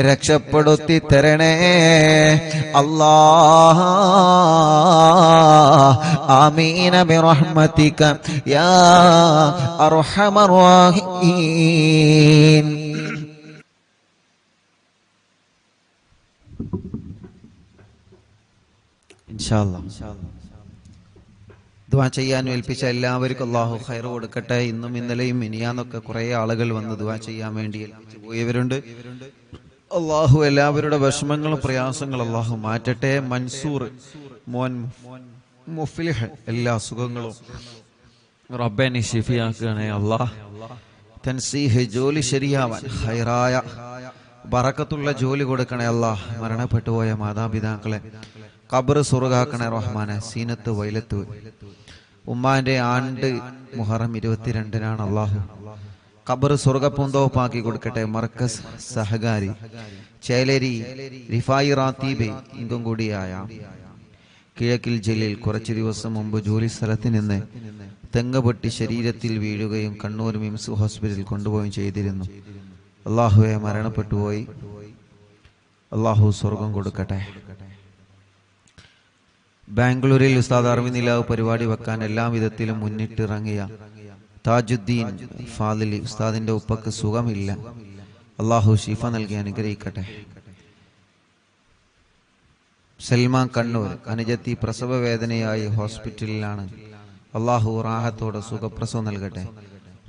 രക്ഷപ്പെടുത്തി തരണേ അല്ലാഹ്. ആമീന ബിറഹ്മതിക യാ അർഹമർ റഹീം. ഇൻഷാ അല്ലാഹ് ദുആ ചെയ്യാൻ ഏൽപ്പിച്ച എല്ലാവർക്കും അല്ലാഹു ഖൈർ കൊടുക്കട്ടെ. ഇന്നും ഇന്നലെയും മിനിയാന്നൊക്കെ കുറേ ആളുകൾ വന്ന് ദുആ ചെയ്യാൻ വേണ്ടി ഏൽപ്പിച്ചു പോയവരുണ്ട്. അല്ലാഹു എല്ലാവരുടെ വിഷമങ്ങളും പ്രയാസങ്ങളും അല്ലാഹു മാറ്റട്ടെ. മൻസൂർ മോൻ മുഫ്ലിഹ് എല്ലാ സുഖങ്ങളും റബ്ബേ നീ ശിഫിയാക്കണേ അല്ലാഹ്. തൻസീഹ് ജോലി ശരിയാവാൻ ഖൈറായ ബറക്കത്തുള്ള ജോലി കൊടുക്കണേ അല്ലാഹ്. മരണപ്പെട്ടു പോയ മാതാപിതാക്കളെ ഖബർ സ്വർഗ്ഗാക്കണേ റഹ്മാനെ. സീനത്ത് വൈലത്ത് ഉമ്മാന്റെ ആണ്ട് മുഹറം 22-നാണ് അല്ലാഹു. ഖബർ സ്വർഗ്ഗപൂന്തോപ്പാക്കി കൊടുക്കട്ടെ. മർക്കസ് സഹകാരി ചേലേരി റിഫായി റാത്തീബ് ഇങ്കും കൂടിയായ കിഴക്കിൽ ജലീൽ കുറച്ചു ദിവസം മുമ്പ് ജോലി സ്ഥലത്ത് നിന്ന് തെങ്ങ് പൊട്ടി ശരീരത്തിൽ വീഴുകയും കണ്ണൂർ മിംസ് ഹോസ്പിറ്റലിൽ കൊണ്ടുപോവുകയും ചെയ്തിരുന്നു. അല്ലാഹുവെ മരണപ്പെട്ടുപോയി. അല്ലാഹു സ്വർഗം കൊടുക്കട്ടെ. ബാംഗ്ലൂരിൽ ഉസ്താദ് അർവിനിലാവ് പരിപാടി വെക്കാൻ എല്ലാ വിധത്തിലും മുന്നിട്ടിറങ്ങിയ താജുദ്ദീൻ ഫാദിലി ഉസ്താദിന്റെ ഉപ്പക്ക് സുഖമില്ല. അല്ലാഹു ശിഫ നൽകി അനുഗ്രഹിക്കട്ടെ. സൽമാൻ കണ്ണൂർ അനുജത്തി പ്രസവ വേദനയായി ഹോസ്പിറ്റലിലാണ്. അല്ലാഹു റാഹത്തോടെ സുഖപ്രസവം നൽകട്ടെ.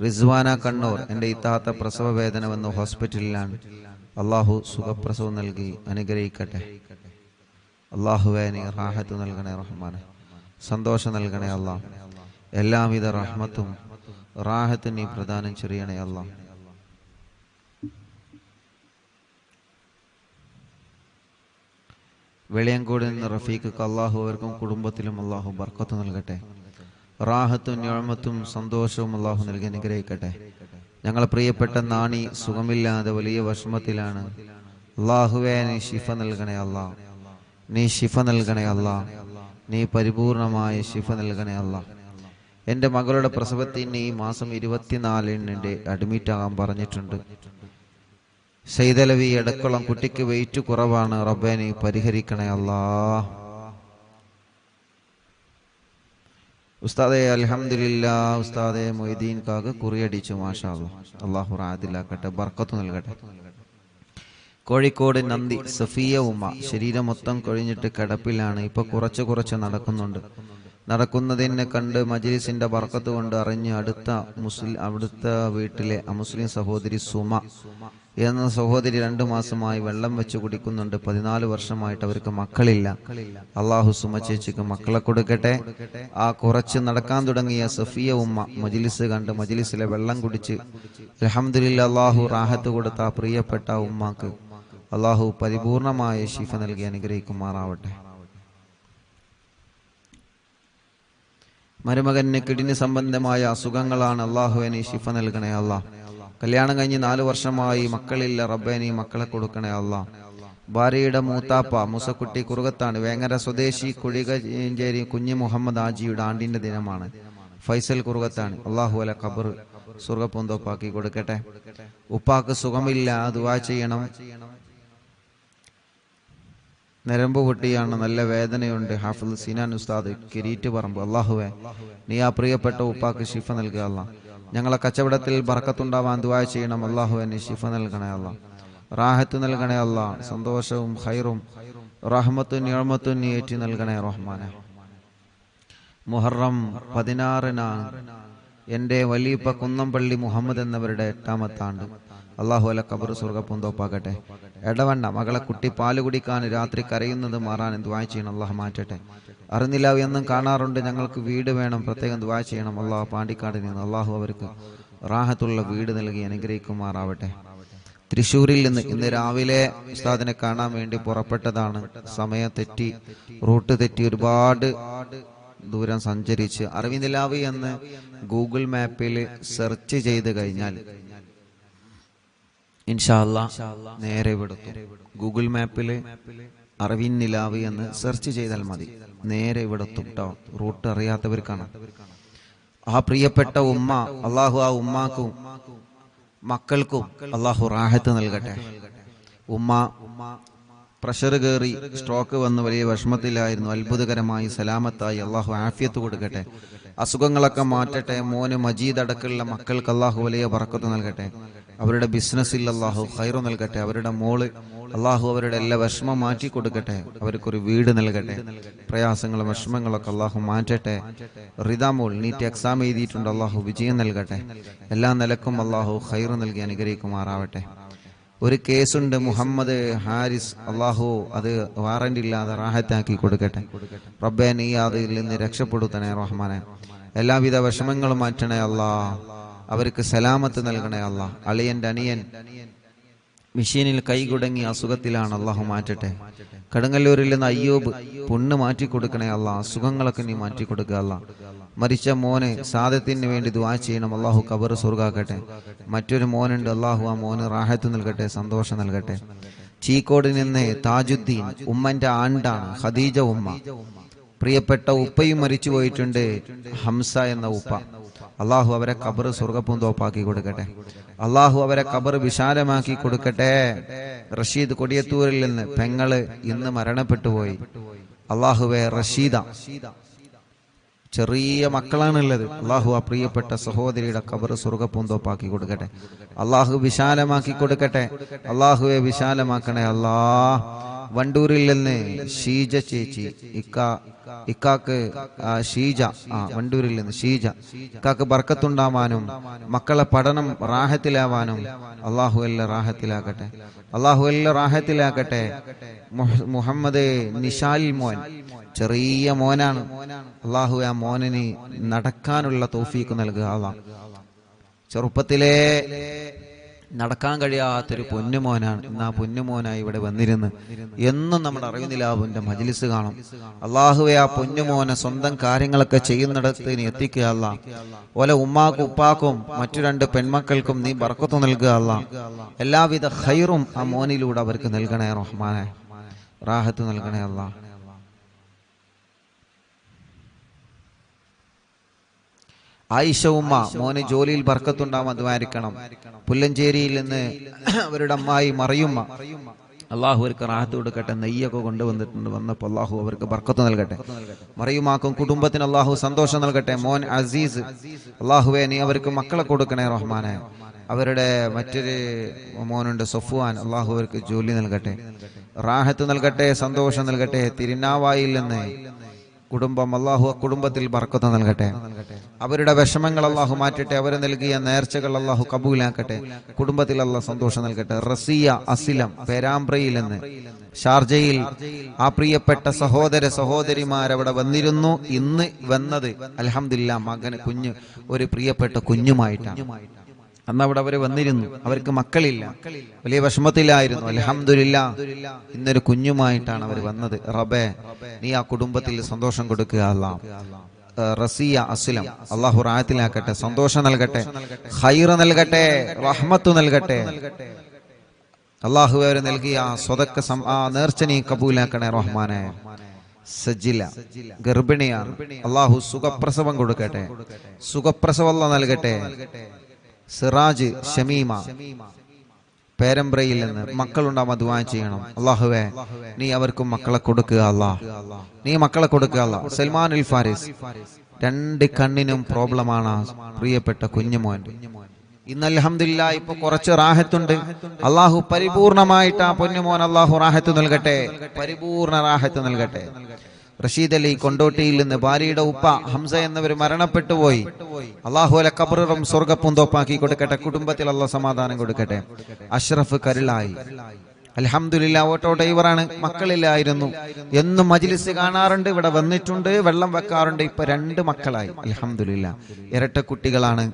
റിസ്വാന കണ്ണൂർ എൻ്റെ ഇത്താത്ത പ്രസവ വേദന വന്ന് ഹോസ്പിറ്റലിലാണ്. അല്ലാഹു സുഖപ്രസവം നൽകി അനുഗ്രഹിക്കട്ടെ. അല്ലാഹുവേ നീ റാഹത്ത് നൽകണേ റഹ്മാനെ. സന്തോഷം നൽകണേ അല്ലാഹ്. എല്ലാവിധ റഹ്മത്തും റാഹത്തും നീ പ്രദാനം ചെയ്യണേ അല്ലാഹ്. വെളിയങ്കോട് നിന്ന് റഫീഖ് അല്ലാഹു അവർക്കും കുടുംബത്തിലും അല്ലാഹു ബർക്കത്ത് നൽകട്ടെ. റാഹത്തും നിഅമത്തും സന്തോഷവും അല്ലാഹു നൽകി അനുഗ്രഹിക്കട്ടെ. ഞങ്ങളെ പ്രിയപ്പെട്ട നാണി സുഖമില്ലാതെ വലിയ വിഷമത്തിലാണ്. അല്ലാഹുവേ നീ ശിഫ നൽകണേ അല്ലാഹ്. നീ ശിഫ നൽകണേ അല്ലാഹ്. നീ പരിപൂർണമായ ശിഫ നൽകണേ അല്ലാഹ്. എൻ്റെ മകളുടെ പ്രസവത്തിന് ഈ മാസം 24-ന് അഡ്മിറ്റ് ആകാൻ പറഞ്ഞിട്ടുണ്ട്. സൈദലവി എടക്കുളം കുട്ടിക്ക് വെയിറ്റ് കുറവാണ്. റബ്ബേ നീ പരിഹരിക്കണേ അല്ലാഹ്. ഉസ്താദെ അൽഹംദുലില്ലാഹ് ഉസ്താദെ മൊയ്തീൻ കാക്ക് കുറിയടിച്ചു മാഷാ അല്ലാഹ്. അല്ലാഹു റാഹത്തിലാക്കട്ടെ, ബർക്കത്ത് നൽകട്ടെ. കോഴിക്കോട് നന്ദി സഫിയ ഉമ്മ ശരീരം മൊത്തം കൊഴിഞ്ഞിട്ട് കിടപ്പിലാണ്. ഇപ്പൊ കുറച്ച് നടക്കുന്നുണ്ട്. നടക്കുന്നതിനെ കണ്ട് മജ്ലിസിന്റെ ബർക്കത്ത് കൊണ്ട് അറിഞ്ഞ് അടുത്ത വീട്ടിലെ അമുസ്ലിം സഹോദരി സുമ എന്ന സഹോദരി 2 മാസമായി വെള്ളം വെച്ച് കുടിക്കുന്നുണ്ട്. 14 വർഷമായിട്ട് അവർക്ക് മക്കളില്ല. അള്ളാഹു സുമ ചേച്ചിക്ക് മക്കളെ കൊടുക്കട്ടെ. ആ കുറച്ച് നടക്കാൻ തുടങ്ങിയ സഫിയ ഉമ്മ മജ്ലിസ് കണ്ട് മജ്ലിസിലെ വെള്ളം കുടിച്ച് അൽഹംദുലില്ലാ അള്ളാഹു റാഹത്ത് കൊടുത്ത ആ പ്രിയപ്പെട്ട ഉമ്മാക്ക് അള്ളാഹു പരിപൂർണമായ ശിഫ നൽകി അനുഗ്രഹിക്കുമാറാവട്ടെ. മരുമകന് കിഡ്നി സംബന്ധമായ അസുഖങ്ങളാണ്. അള്ളാഹുവിനെ ശിഫ നൽകണേ അള്ളാഹ്. കല്യാണം കഴിഞ്ഞ് 4 വർഷമായി മക്കളില്ല. റബ്ബേനി മക്കളെ കൊടുക്കണേ അള്ളാഹ്. ഭാര്യയുടെ മൂത്താപ്പ മുസക്കുട്ടി കുറുകത്താണ്. വേങ്ങര സ്വദേശി കുഴികഞ്ചേരി കുഞ്ഞ് മുഹമ്മദ് ആജിയുടെ ആണ്ടിന്റെ ദിനമാണ്. ഫൈസൽ കുറുകത്താണ്. അള്ളാഹു അല ഖബർ സ്വർഗ്ഗപൂന്തോപ്പാക്കി കൊടുക്കട്ടെ. ഉപ്പാക്ക് സുഖമില്ല, ദുആ ചെയ്യണം. നരമ്പ് പൊട്ടിയാണ്, നല്ല വേദനയുണ്ട്. ഹാഫിദ് സിനാൻ ഉസ്താദ് കിരീറ്റ് പറമ്പ്. അള്ളാഹുവേ നീ ആ പ്രിയപ്പെട്ട ഉപ്പാക്ക് ശിഫ നൽകുക അല്ലാ. ഞങ്ങളെ കച്ചവടത്തിൽ ബർക്കത്തുണ്ടാവാൻ ദുആ ചെയ്യണം. അള്ളാഹുവേ നീ ശിഫ നൽകണേ അല്ലാ, റാഹത്ത് നൽകണേ അല്ലാ, സന്തോഷവും ഖൈറും റഹ്മത്തും നിഅമത്തും നീ ഏറ്റി നൽകണേ റഹ്മാനെ. മുഹറം 16-നാണ് എൻ്റെ വലീപ്പ കുന്നംപള്ളി മുഹമ്മദ് എന്നവരുടെ 8ാമത്തെ ആണ്ട്. അള്ളാഹു അല ഖബർ സ്വർഗ്ഗപൂന്തോപ്പാക്കട്ടെ. എടവണ്ണ മകളെ കുട്ടി പാല് കുടിക്കാൻ രാത്രി കരയുന്നത് മാറാൻ ദുആ ചെയ്യണം. അള്ളാഹു മാറ്റട്ടെ. അറിഞ്ഞില്ല എന്നും കാണാറുണ്ട്. ഞങ്ങൾക്ക് വീട് വേണം, പ്രത്യേകം ദുആ ചെയ്യണം. അള്ളാഹു പാണ്ടിക്കാട് നിന്ന് അള്ളാഹു അവർക്ക് റാഹത്തുള്ള വീട് നൽകി അനുഗ്രഹിക്കുമാറാവട്ടെ. തൃശ്ശൂരിൽ നിന്ന് ഇന്ന് രാവിലെ ഉസ്താദിനെ കാണാൻ വേണ്ടി പുറപ്പെട്ടതാണ്. സമയം തെറ്റി, റൂട്ട് തെറ്റി, ഒരുപാട് ദൂരം സഞ്ചരിച്ച് അറിവിനിലാവ് എന്ന് ഗൂഗിൾ മാപ്പിൽ സെർച്ച് ചെയ്ത് കഴിഞ്ഞാൽ ഇൻഷാ അല്ലാഹ് നേരെ ഇവിടെത്തും. ഗൂഗിൾ മാപ്പിൽ അറിവിൻ നിലാവ് എന്ന് സെർച്ച് ചെയ്താൽ മതി, നേരെ ഇവിടെത്തും കേട്ടോ. റൂട്ട് അറിയാത്തവർക്കാണ്. ആ പ്രിയപ്പെട്ട ഉമ്മ അള്ളാഹു ആ ഉമ്മാക്കും മക്കൾക്കും അള്ളാഹു റാഹത്ത് നൽകട്ടെ. ഉമ്മ പ്രഷർ കയറി സ്ട്രോക്ക് വന്ന് വലിയ വിഷമത്തിലായിരുന്നു. അത്ഭുതകരമായി സലാമത്തായി അള്ളാഹു ആഫിയത്ത് കൊടുക്കട്ടെ. അസുഖങ്ങളൊക്കെ മാറ്റട്ടെ. മോന് മജീദ് അടക്കമുള്ള മക്കൾക്ക് അള്ളാഹു വലിയ ബർക്കത്ത് നൽകട്ടെ. അവരുടെ ബിസിനസ്സിൽ അള്ളാഹു ഖൈറ് നൽകട്ടെ. അവരുടെ മോള് അള്ളാഹു അവരുടെ എല്ലാ വിഷമം മാറ്റി കൊടുക്കട്ടെ. അവർക്കൊരു വീട് നൽകട്ടെ. പ്രയാസങ്ങളും വിഷമങ്ങളൊക്കെ അള്ളാഹു മാറ്റട്ടെ. റിദാമോൾ നീറ്റ് എക്സാം എഴുതിയിട്ടുണ്ട്. അള്ളാഹു വിജയം നൽകട്ടെ. എല്ലാ നിലക്കും അള്ളാഹു ഖൈറ് നൽകി അനുഗ്രഹിക്കുമാറാവട്ടെ. ഒരു കേസുണ്ട്, മുഹമ്മദ് ഹാരിസ്. അള്ളാഹു അത് വാറന്റ് ഇല്ലാതെ റാഹത്താക്കി കൊടുക്കട്ടെ. റബ്ബേ നീ അതിൽ നിന്ന് രക്ഷപ്പെടുത്തണേ റഹ്മാനെ. എല്ലാവിധ വിഷമങ്ങളും മാറ്റണേ അല്ലാ. അവർക്ക് സലാമത്ത് നൽകണേ അല്ലാ. അളിയന്റെ അനിയൻ മെഷീനിൽ കൈകുടങ്ങി അസുഖത്തിലാണ്. അള്ളാഹു മാറ്റട്ടെ. കടുങ്ങല്ലൂരിൽ നിന്ന് അയ്യൂബ് പുണ്ണ് മാറ്റി കൊടുക്കണേ അല്ലാ. അസുഖങ്ങളൊക്കെ നീ മാറ്റി കൊടുക്കുക അല്ലാ. മരിച്ച മോന് സാദത്തിന് വേണ്ടി ദുആ ചെയ്യണം. അള്ളാഹു ഖബർ സ്വർഗ്ഗാക്കട്ടെ. മറ്റൊരു മോനുണ്ട്. അള്ളാഹു ആ മോന് റാഹത്ത് നൽകട്ടെ, സന്തോഷം നൽകട്ടെ. ചീക്കോട് നിന്ന് താജുദ്ദീൻ ഉമ്മന്റെ ആണ്ടാണ്. ഖദീജ ഉമ്മ. പ്രിയപ്പെട്ട ഉപ്പയും മരിച്ചു പോയിട്ടുണ്ട്, ഹംസ എന്ന ഉപ്പ. അള്ളാഹു അവരെ ഖബർ സ്വർഗ്ഗപൂന്തോപ്പാക്കി കൊടുക്കട്ടെ. അള്ളാഹു അവരെ ഖബർ വിശാലമാക്കി കൊടുക്കട്ടെ. റഷീദ് കൊടിയത്തൂരിൽ നിന്ന് പെങ്ങള് ഇന്ന് മരണപ്പെട്ടു പോയി. അള്ളാഹുവെ റഷീദ ചെറിയ മക്കളാണുള്ളത്. അള്ളാഹു ആ പ്രിയപ്പെട്ട സഹോദരിയുടെ ഖബർ സ്വർഗ്ഗപൂന്തോപ്പാക്കി കൊടുക്കട്ടെ. അള്ളാഹു വിശാലമാക്കി കൊടുക്കട്ടെ. അള്ളാഹുവെ വിശാലമാക്കണേ അല്ലാ. വണ്ടൂരിൽ നിന്ന് ഷീജ ചേച്ചി, ഇക്കാക്ക് ഷീജ, വണ്ടൂരിൽ നിന്ന് ഷീജ. ഇക്കാക്ക് ബർക്കത്തുണ്ടാവാനും മക്കളെ പഠനം റാഹത്തിലാവാനും അള്ളാഹു എല്ലാം റാഹത്തിലാക്കട്ടെ. അള്ളാഹു എല്ലാം റാഹത്തിലാക്കട്ടെ. മുഹമ്മദ് നിഷാൽ മോൻ ചെറിയ മോനാണ്. അള്ളാഹു ആ മോനിന് നടക്കാനുള്ള തൗഫീഖ് നൽകുക. അള്ളാഹ് ചെറുപ്പത്തിലേ നടക്കാൻ കഴിയാത്തൊരു പൊന്നുമോനാണ്. ഇന്ന് ആ പൊന്നുമോനായി ഇവിടെ വന്നിരുന്ന് എന്നും നമ്മുടെ അറിവിനിലാവിന്റെ മജ്ലിസ് കാണും. അള്ളാഹുവെ ആ പൊന്നുമോനെ സ്വന്തം കാര്യങ്ങളൊക്കെ ചെയ്യുന്നിടത്ത് നീ എത്തിക്കുക അല്ലാ. ഓലെ ഉമ്മാക്കും ഉപ്പാക്കും മറ്റു 2 പെൺമക്കൾക്കും നീ ബർക്കത്ത് നൽകുക അല്ലാ. എല്ലാവിധ ഖൈറും ആ മോനിലൂടെ അവർക്ക് നൽകണേ റഹ്മാനെ. റാഹത്ത് നൽകണേ അല്ലാ. ആയിഷ ഉമ്മ മോന് ജോലിയിൽ ബർക്കത്തുണ്ടാവാൻ ദ്വാരിക്കണം. പുല്ലഞ്ചേരിയിൽ നിന്ന് അവരുടെ അമ്മായി മറിയുമ്മ, അള്ളാഹു അവർക്ക് റാഹത്ത് കൊടുക്കട്ടെ. നെയ്യൊക്കെ കൊണ്ടുവന്നിട്ടുണ്ട്. വന്നപ്പോൾ അള്ളാഹു അവർക്ക് ബർക്കത്ത് നൽകട്ടെ. മറിയുമാക്കും കുടുംബത്തിന് അള്ളാഹു സന്തോഷം നൽകട്ടെ. മോൻ അസീസ്, അള്ളാഹുവെ നീ അവർക്ക് മക്കളെ കൊടുക്കണേ റഹ്മാനെ. അവരുടെ മറ്റൊരു മോനുണ്ട് സഫ്വാൻ, അള്ളാഹു അവർക്ക് ജോലി നൽകട്ടെ, റാഹത്ത് നൽകട്ടെ, സന്തോഷം നൽകട്ടെ. തിരുനാവായിൽ നിന്ന് കുടുംബം അള്ളാഹു ആ കുടുംബത്തിൽ ബർക്കത്ത് നൽകട്ടെ. അവരുടെ വിഷമങ്ങൾ അള്ളാഹു മാറ്റട്ടെ. അവർ നൽകിയ നേർച്ചകൾ അള്ളാഹു കബൂലാക്കട്ടെ. കുടുംബത്തിൽ അള്ളാഹു സന്തോഷം നൽകട്ടെ. റസിയ അസിലം പേരാമ്പ്രയിൽ നിന്ന് ഷാർജയിൽ ആ പ്രിയപ്പെട്ട സഹോദര സഹോദരിമാരവിടെ വന്നിരുന്നു. ഇന്ന് വന്നത് അൽഹംദുലില്ലാ മകന് ഒരു പ്രിയപ്പെട്ട കുഞ്ഞുമായിട്ടാണ്. അന്ന് അവിടെ അവര് വന്നിരുന്നു. അവർക്ക് മക്കളില്ല, വലിയ വിഷമത്തിലായിരുന്നു. അൽഹംദുലില്ലാ ഇന്നൊരു കുഞ്ഞുമായിട്ടാണ് അവർ വന്നത്. റബ്ബേ നീ ആ കുടുംബത്തിൽ സന്തോഷം കൊടുക്കുക. അല്ലാഹ് റസിയ അസ്ലം അള്ളാഹു റാഹത്തിലാക്കട്ടെ, സന്തോഷം നൽകട്ടെ, ഖൈർ നൽകട്ടെ, റഹ്മത്ത് നൽകട്ടെ. അള്ളാഹു അവർ നൽകിയ സ്വതക്ക ആ നേർച്ച നീ കബൂലാക്കണേ റഹ്മാനെ. സജില ഗർഭിണിയാണ്, അള്ളാഹു സുഖപ്രസവം കൊടുക്കട്ടെ, സുഖപ്രസവം നൽകട്ടെ. സിറാജ് ഷമീമ പേരമ്പ്രയിൽ നിന്ന് മക്കളുണ്ടാവാൻ ദുആ ചെയ്യണം. അള്ളാഹുവേ നീ അവർക്കും മക്കളെ കൊടുക്കുക. അല്ലാഹ് നീ മക്കളെ കൊടുക്കുക. അല്ലാഹ് സൽമാൻ അൽ ഫാരിസ് 2 കണ്ണിനും പ്രോബ്ലമാണ് പ്രിയപ്പെട്ട കുഞ്ഞുമോൻ. ഇന്ന് അൽഹംദുലില്ലാ ഇപ്പൊ കുറച്ച് റാഹത്തുണ്ട്. അള്ളാഹു പരിപൂർണമായിട്ട് ആ പൊന്നുമോൻ അള്ളാഹു റാഹത്ത് നൽകട്ടെ, പരിപൂർണ റാഹത്ത് നൽകട്ടെ. റഷീദ് അലി കൊണ്ടോട്ടിയിൽ നിന്ന് ഭാര്യയുടെ ഉപ്പ ഹംസ എന്നിവർ മരണപ്പെട്ടു പോയി. അള്ളാഹു അല ഖബറും സ്വർഗ്ഗപ്പൂന്തോപ്പാക്കി കൊടുക്കട്ടെ. കുടുംബത്തിൽ അള്ളാഹു സമാധാനം കൊടുക്കട്ടെ. അഷ്റഫ് കരുളായി അൽഹംദുലില്ലാ ഓട്ടോ ഡ്രൈവറാണ്, മക്കളില്ലായിരുന്നു. എന്നും മജ്ലിസ് കാണാറുണ്ട്, ഇവിടെ വന്നിട്ടുണ്ട്, വെള്ളം വെക്കാറുണ്ട്. ഇപ്പൊ 2 മക്കളായി അൽഹംദുലില്ലാ. ഇരട്ട കുട്ടികളാണ്,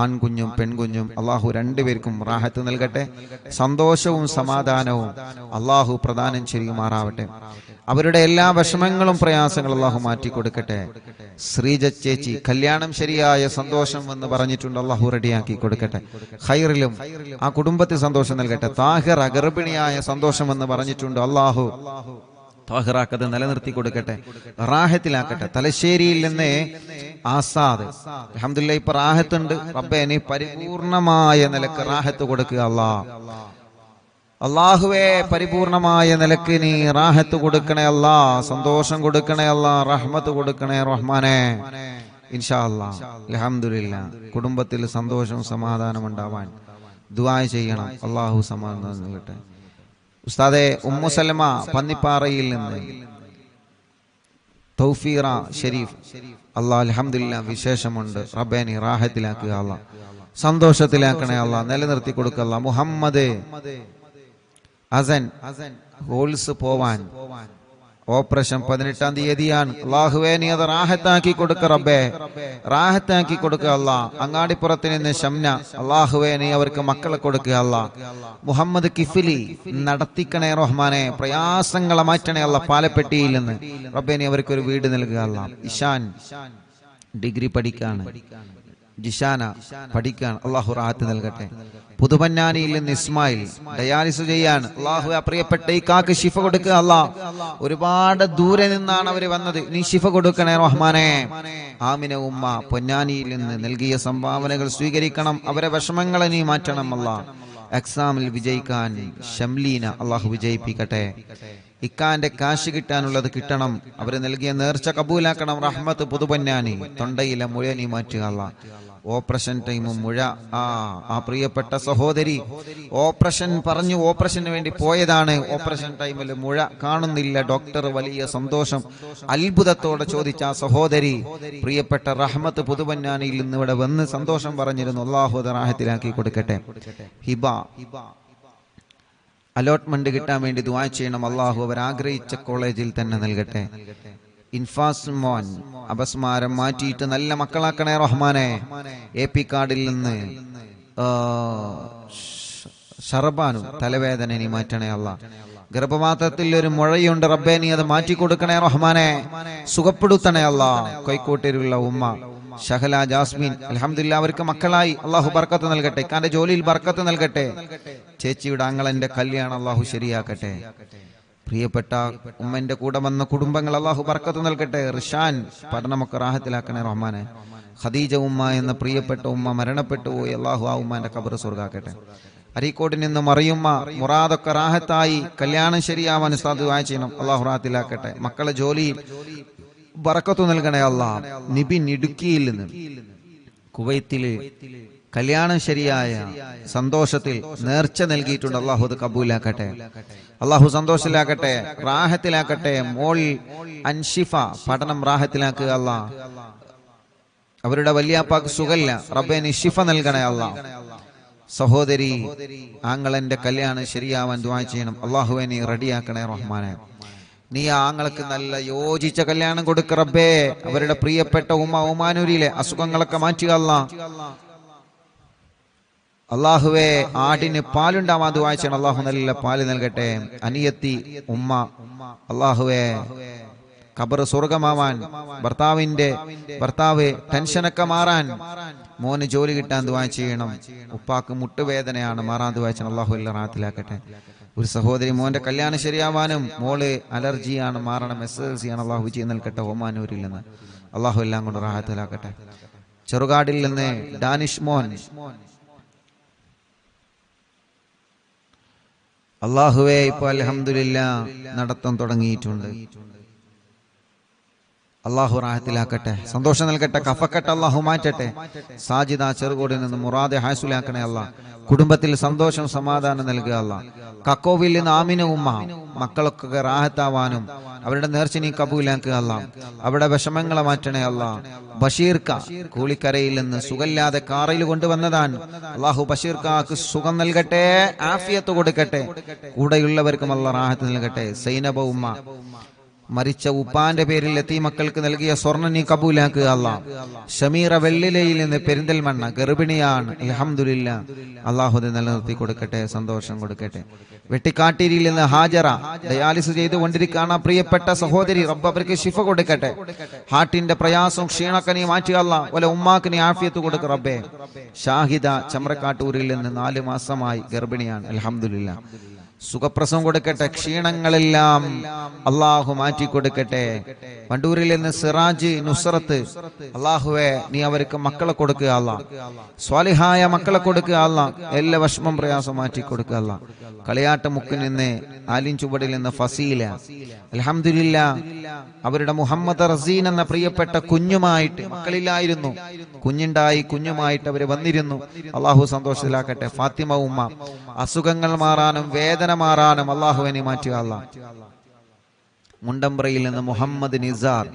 ആൺകുഞ്ഞും പെൺകുഞ്ഞും. അള്ളാഹു 2 പേർക്കും റാഹത്ത് നൽകട്ടെ, സന്തോഷവും സമാധാനവും അള്ളാഹു പ്രദാനം ചെയ്യുമാറാവട്ടെ. അവരുടെ എല്ലാ വിഷമങ്ങളും പ്രയാസങ്ങളും അള്ളാഹു മാറ്റി കൊടുക്കട്ടെ. ശ്രീജ ചേച്ചി കല്യാണം ശരിയായ സന്തോഷം എന്ന് പറഞ്ഞിട്ടുണ്ട്, അള്ളാഹു റെഡിയാക്കി കൊടുക്കട്ടെ. ഖൈറിലും ആ കുടുംബത്തിൽ സന്തോഷം നൽകട്ടെ. താഹിറ ഗർഭിണിയായ സന്തോഷം എന്ന് പറഞ്ഞിട്ടുണ്ട്, അള്ളാഹു താഹിറാക്കത് നിലനിർത്തി കൊടുക്കട്ടെ, റാഹത്തിലാക്കട്ടെ. തലശ്ശേരിയിൽ നിന്ന് ആസാദ് അൽഹംദുലില്ലാ ഇപ്പൊ റാഹത്തുണ്ട്. റബ്ബേ നീ പരിപൂർണമായ നിലക്ക് റാഹത്ത് കൊടുക്കുക. അള്ളാഹുവേ പരിപൂർണമായ നിലക്ക് നീ റാഹത്ത് കൊടുക്കണേ അല്ലാ, സന്തോഷം കൊടുക്കണേ അല്ലാ, റഹ്മത്ത് കൊടുക്കണേ റഹ്മാനെ. ഇൻഷാ അല്ലാഹ് അൽഹംദുലില്ലാ കുടുംബത്തിൽ സന്തോഷവും സമാധാനം ഉണ്ടാവാൻ ദുആ ചെയ്യണം. അള്ളാഹു സമാധാനം നൽകട്ടെ. ഉസ്താദെ ഉമ്മു സലമ പന്നിപ്പാറയിൽ നിന്ന് തൗഫീറ ഷരീഫ് അല്ലാഹ് അൽഹംദുലില്ലാ വിശേഷമുണ്ട്. റബ്ബേ നീ റാഹത്തിലാക്കുക അല്ലാ, സന്തോഷത്തിലാക്കണേ അല്ലാ, നിലനിർത്തി കൊടുക്കുക അല്ലാ. മുഹമ്മദ് അസൻ ഹോൾസ് പോവാൻ ഓപ്പറേഷൻ 18-ാം തീയതിയാണ്. അള്ളാഹുവേ നീ അത് റാഹത്താക്കി കൊടുക്ക റബ്ബേ, റാഹത്താക്കി കൊടുക്കുക അല്ലാ. അങ്ങാടിപ്പുറത്ത് നിന്ന് ഷംന അള്ളാഹുവേ നീ അവർക്ക് മക്കളെ കൊടുക്കുക അല്ലാ. മുഹമ്മദ് കിഫിലി നടത്തിക്കണേ റഹ്മാനെ, പ്രയാസങ്ങളെ മാറ്റണേ അല്ലാ. പാലപ്പെട്ടിയിൽ നിന്ന് റബ്ബേ നീ അവർക്ക് ഒരു വീട് നൽകുക അല്ലാ. ഇഷാൻ ഡിഗ്രി പഠിക്കാണ്, ജിഷാന പഠിക്കാൻ, അള്ളാഹു റാഹത്ത് നൽകട്ടെ. പുതുപന്നാനിയിൽ നിന്ന് ഇസ്മായിൽ ഡയാലിസ് ചെയ്യാൻ, അള്ളാഹു പ്രിയപ്പെട്ട ഈ കാക്ക് ശിഫ കൊടുക്കുക അല്ലാ. ഒരുപാട് ദൂരെ നിന്നാണ് അവര് വന്നത്, നീ ശിഫ കൊടുക്കണേ റഹ്മാനെ. ആമിന ഉമ്മ പൊന്നാനിയിൽ നിന്ന് നൽകിയ സംഭാവനകൾ സ്വീകരിക്കണം, അവരെ വിഷമങ്ങളെ നീ മാറ്റണം അല്ലാ. എക്സാമിൽ വിജയിക്കാൻ ഷംലീന അള്ളാഹു വിജയിപ്പിക്കട്ടെ. ഇക്കാന്റെ കാശ് കിട്ടാനുള്ളത് കിട്ടണം, അവര് നൽകിയ നേർച്ച കബൂലാക്കണം. റഹ്മത്ത് പുതുപന്നാനി തൊണ്ടയിലെ മുഴ നീ മാറ്റുക അല്ലാ. ഓപ്പറേഷൻ ടൈമും മുഴ ആ പ്രിയപ്പെട്ട സഹോദരി ഓപ്പറേഷൻ പറഞ്ഞു, ഓപ്പറേഷന് വേണ്ടി പോയതാണ്. ഓപ്പറേഷൻ ടൈമിൽ മുഴ കാണുന്നില്ല. ഡോക്ടർ വലിയ സന്തോഷം അത്ഭുതത്തോടെ ചോദിച്ച ആ സഹോദരി പ്രിയപ്പെട്ട റഹ്മത്ത് പുതുപന്നാനിയിൽ നിന്ന് ഇവിടെ വന്ന് സന്തോഷം പറഞ്ഞിരുന്നു. അല്ലാഹു റാഹത്തിലാക്കി കൊടുക്കട്ടെ. ഹിബ അലോട്ട്മെന്റ് കിട്ടാൻ വേണ്ടി ദുആ ചെയ്യണം. അള്ളാഹു അവർ ആഗ്രഹിച്ച കോളേജിൽ തന്നെ നൽകട്ടെ. ഇൻഫാസ് മോൻ അപസ്മാരം മാറ്റിയിട്ട് നല്ല മക്കളാക്കണേ റഹ്മാനെ. AP കാർഡിൽ നിന്ന് ഷർബാനു തലവേദന നീ മാറ്റണേ അല്ലാ. ഗർഭപാത്രത്തിൽ ഒരു മുഴയുണ്ട്, റബ്ബേ നീ അത് മാറ്റി കൊടുക്കണേ റഹ്മാനെ, സുഖപ്പെടുത്തണേ അല്ലാ. കോഴിക്കോട്ടിലുള്ള ഉമ്മ ഷഹല ജാസ്മിൻ അൽഹംദുലില്ലാ അവർക്ക് മക്കളായി, അള്ളാഹു ബർക്കത്ത് നൽകട്ടെ. ഇക്കാന്റെ ജോലിയിൽ ബർക്കത്ത് നൽകട്ടെ. ചേച്ചിയുടെ ആങ്ങളന്റെ കല്യാണം അള്ളാഹു ശരിയാക്കട്ടെ. പ്രിയപ്പെട്ട ഉമ്മന്റെ കൂടെ വന്ന കുടുംബങ്ങൾ അള്ളാഹു ബർക്കത്ത് നൽകട്ടെ. റിഷാൻ പഠനമൊക്കെ റാഹത്തിലാക്കണേ റഹ്മാനെ. ഖദീജ ഉമ്മ എന്ന പ്രിയപ്പെട്ട ഉമ്മ മരണപ്പെട്ടു പോയി, അള്ളാഹു ആ ഉമ്മാന്റെ ഖബർ സ്വർഗ്ഗാക്കട്ടെ. അരീക്കോട്ടിൽ നിന്ന് മറിയുമ്മ മുറാദൊക്കെ റാഹത്തായി, കല്യാണം ശരിയാവാൻ ഉസ്താദ് ദുആ ചെയ്യണം, അള്ളാഹു റാഹത്തിലാക്കട്ടെ. മക്കളെ ജോലിയിൽ ബർക്കത്ത് നൽകണേ അല്ലാ. നിബിൻ ഇടുക്കിയിൽ നിന്ന് കുവൈത്തില് കല്യാണം ശരിയായ സന്തോഷത്തിൽ നേർച്ച നൽകിയിട്ടുണ്ട്. അള്ളാഹു അത് കബൂലാക്കട്ടെ, അള്ളാഹു സന്തോഷത്തിലാക്കട്ടെ, റാഹത്തിലാക്കട്ടെ. മോൾ അൻഷിഫ പഠനം റാഹത്തിലാക്കുക അല്ലാ. അവരുടെ വലിയാപ്പാക്ക് സുഖല്ല, റബ്ബേ നീ ശിഫ നൽകണേ അല്ലാ. സഹോദരി ആങ്ങളന്റെ കല്യാണം ശരിയാവാൻ ദുആ ചെയ്യണം. അള്ളാഹുവെ നീ റെഡിയാക്കണേ റഹ്മാനെ. നീ ആങ്ങൾക്ക് നല്ല യോജിച്ച കല്യാണം കൊടുക്ക റബ്ബേ. അവരുടെ പ്രിയപ്പെട്ട ഒമാനൂരിലെ അസുഖങ്ങളൊക്കെ മാറ്റുക അല്ലാ. അള്ളാഹുവെ ആടിന് പാലുണ്ടാവാൻ ദുആ ചെയ്യണം. അള്ളാഹു നല്ല പാല് നൽകട്ടെ. അനിയത്തി ഉമ്മ, അള്ളാഹുവെ ഖബർ സ്വർഗമാവാൻ, ഭർത്താവ് ടെൻഷനൊക്കെ മാറാൻ, മോന് ജോലി കിട്ടാൻ ദുആ ചെയ്യണം. ഉപ്പാക്ക് മുട്ടുവേദനയാണ്, മാറാൻ ദുആ ചെയ്യണം. അള്ളാഹു എല്ലാം റാഹത്തിലാക്കട്ടെ. ഒരു സഹോദരി മോന്റെ കല്യാണം ശരിയാവാനും, മോള് അലർജിയാണ്, മാറണം, SSLC ആണ്, അള്ളാഹു വിജയം നൽകട്ടെ. ഒമാനൂരിൽ നിന്ന് അള്ളാഹു എല്ലാം കൊണ്ട് റാഹത്തിലാക്കട്ടെ. ചെറുകാടിൽ നിന്ന് ഡാനിഷ് മോൻ, അള്ളാഹുവേ ഇപ്പൊ അൽഹംദുലില്ലാഹ് നടത്തം തുടങ്ങിയിട്ടുണ്ട്. അള്ളാഹു റാഹത്തിലാക്കട്ടെ, സന്തോഷം നൽകട്ടെ, കഫക്കെട്ട് അള്ളാഹു മാറ്റട്ടെ. സാജിദ ചെറുകോടിൽ നിന്ന് മുറാദെ ഹാസുലാക്കണേ അല്ലാ. കുടുംബത്തിൽ സന്തോഷം സമാധാനം നൽകുക അല്ലാ. കക്കോവിൽ നിന്ന് ആമിന ഉമ്മ, മക്കളൊക്കെ റാഹത്താവാനും അവരുടെ നേർച്ച നീ കബൂലാക്കുക അല്ലാ. അവരുടെ വിഷമങ്ങളെ മാറ്റണേ അല്ലാ. ബഷീർക്ക കൂളിക്കരയിൽ നിന്ന് സുഖമില്ലാതെ കാറിൽ കൊണ്ടുവന്നതാണ്. അള്ളാഹു ബഷീർക്കാക്ക് സുഖം നൽകട്ടെ, ആഫിയത്ത് കൊടുക്കട്ടെ. കൂടെയുള്ളവർക്കും അല്ലാ റാഹത്ത് നൽകട്ടെ. സൈനബ ഉമ്മ, മരിച്ച ഉപ്പാന്റെ പേരിൽ എത്തി മക്കൾക്ക് നൽകിയ സ്വർണ്ണം നീ കബൂലാക്കുക അല്ലാ. ഷമീറ വെള്ളിലയിൽ നിന്ന് പെരിന്തൽമണ്ണ ഗർഭിണിയാണ്, അൽഹംദുലില്ലാഹ്. അള്ളാഹു നിലനിർത്തി കൊടുക്കട്ടെ, സന്തോഷം കൊടുക്കട്ടെ. വെട്ടിക്കാട്ടിരിയിൽ നിന്ന് ഹാജറ ഡയാലിസിസ് ചെയ്തുകൊണ്ടിരിക്കുകയാണ് പ്രിയപ്പെട്ട സഹോദരി. റബ്ബ് അവർക്ക് ശിഫ കൊടുക്കട്ടെ. ഹാർട്ടിന്റെ പ്രയാസവും ക്ഷീണൊക്കെ നീ മാറ്റുക അല്ലാ. വല ഉമ്മാക്ക് നീ ആഫിയത്ത് കൊടുക്ക റബ്ബേ. ഷാഹിദ ചമ്രക്കാട്ടൂരിൽ നിന്ന് 4 മാസമായി ഗർഭിണിയാണ്, അൽഹംദുലില്ലാഹ്. സുഖപ്രസവം കൊടുക്കട്ടെ. ക്ഷീണങ്ങളെല്ലാം അള്ളാഹു മാറ്റി കൊടുക്കട്ടെ. വണ്ടൂരിൽ നിന്ന് സിറാജ് നുസ്രത്ത്, അള്ളാഹുവെ നീ അവർക്ക് മക്കളെ കൊടുക്കുക അല്ലാ. സ്വാലിഹായ മക്കളെ കൊടുക്കുക അല്ലാ. എല്ലാ വിഷമം പ്രയാസം മാറ്റി കൊടുക്കുക അല്ലാ. കളിയാട്ട് മുക്കിൽ നിന്ന് ആലിൻചുവടിൽ നിന്ന് ഫസീല, അൽഹംദുലില്ലാഹ്. അവരുടെ മുഹമ്മദ് റസീൻ എന്ന പ്രിയപ്പെട്ട കുഞ്ഞുമായിട്ട്, മക്കളില്ലായിരുന്നു, കുഞ്ഞുണ്ടായി, കുഞ്ഞുമായിട്ട് അവര് വന്നിരുന്നു. അള്ളാഹു സന്തോഷത്തിലാക്കട്ടെ. ഫാത്തിമ ഉമ്മ, അസുഖങ്ങൾ മാറാനും വേദന മാറാനും അള്ളാഹുവിനെ മാറ്റുക അല്ലാ. മുണ്ടമ്പ്രയിൽ നിന്ന് മുഹമ്മദ് നിസാർ,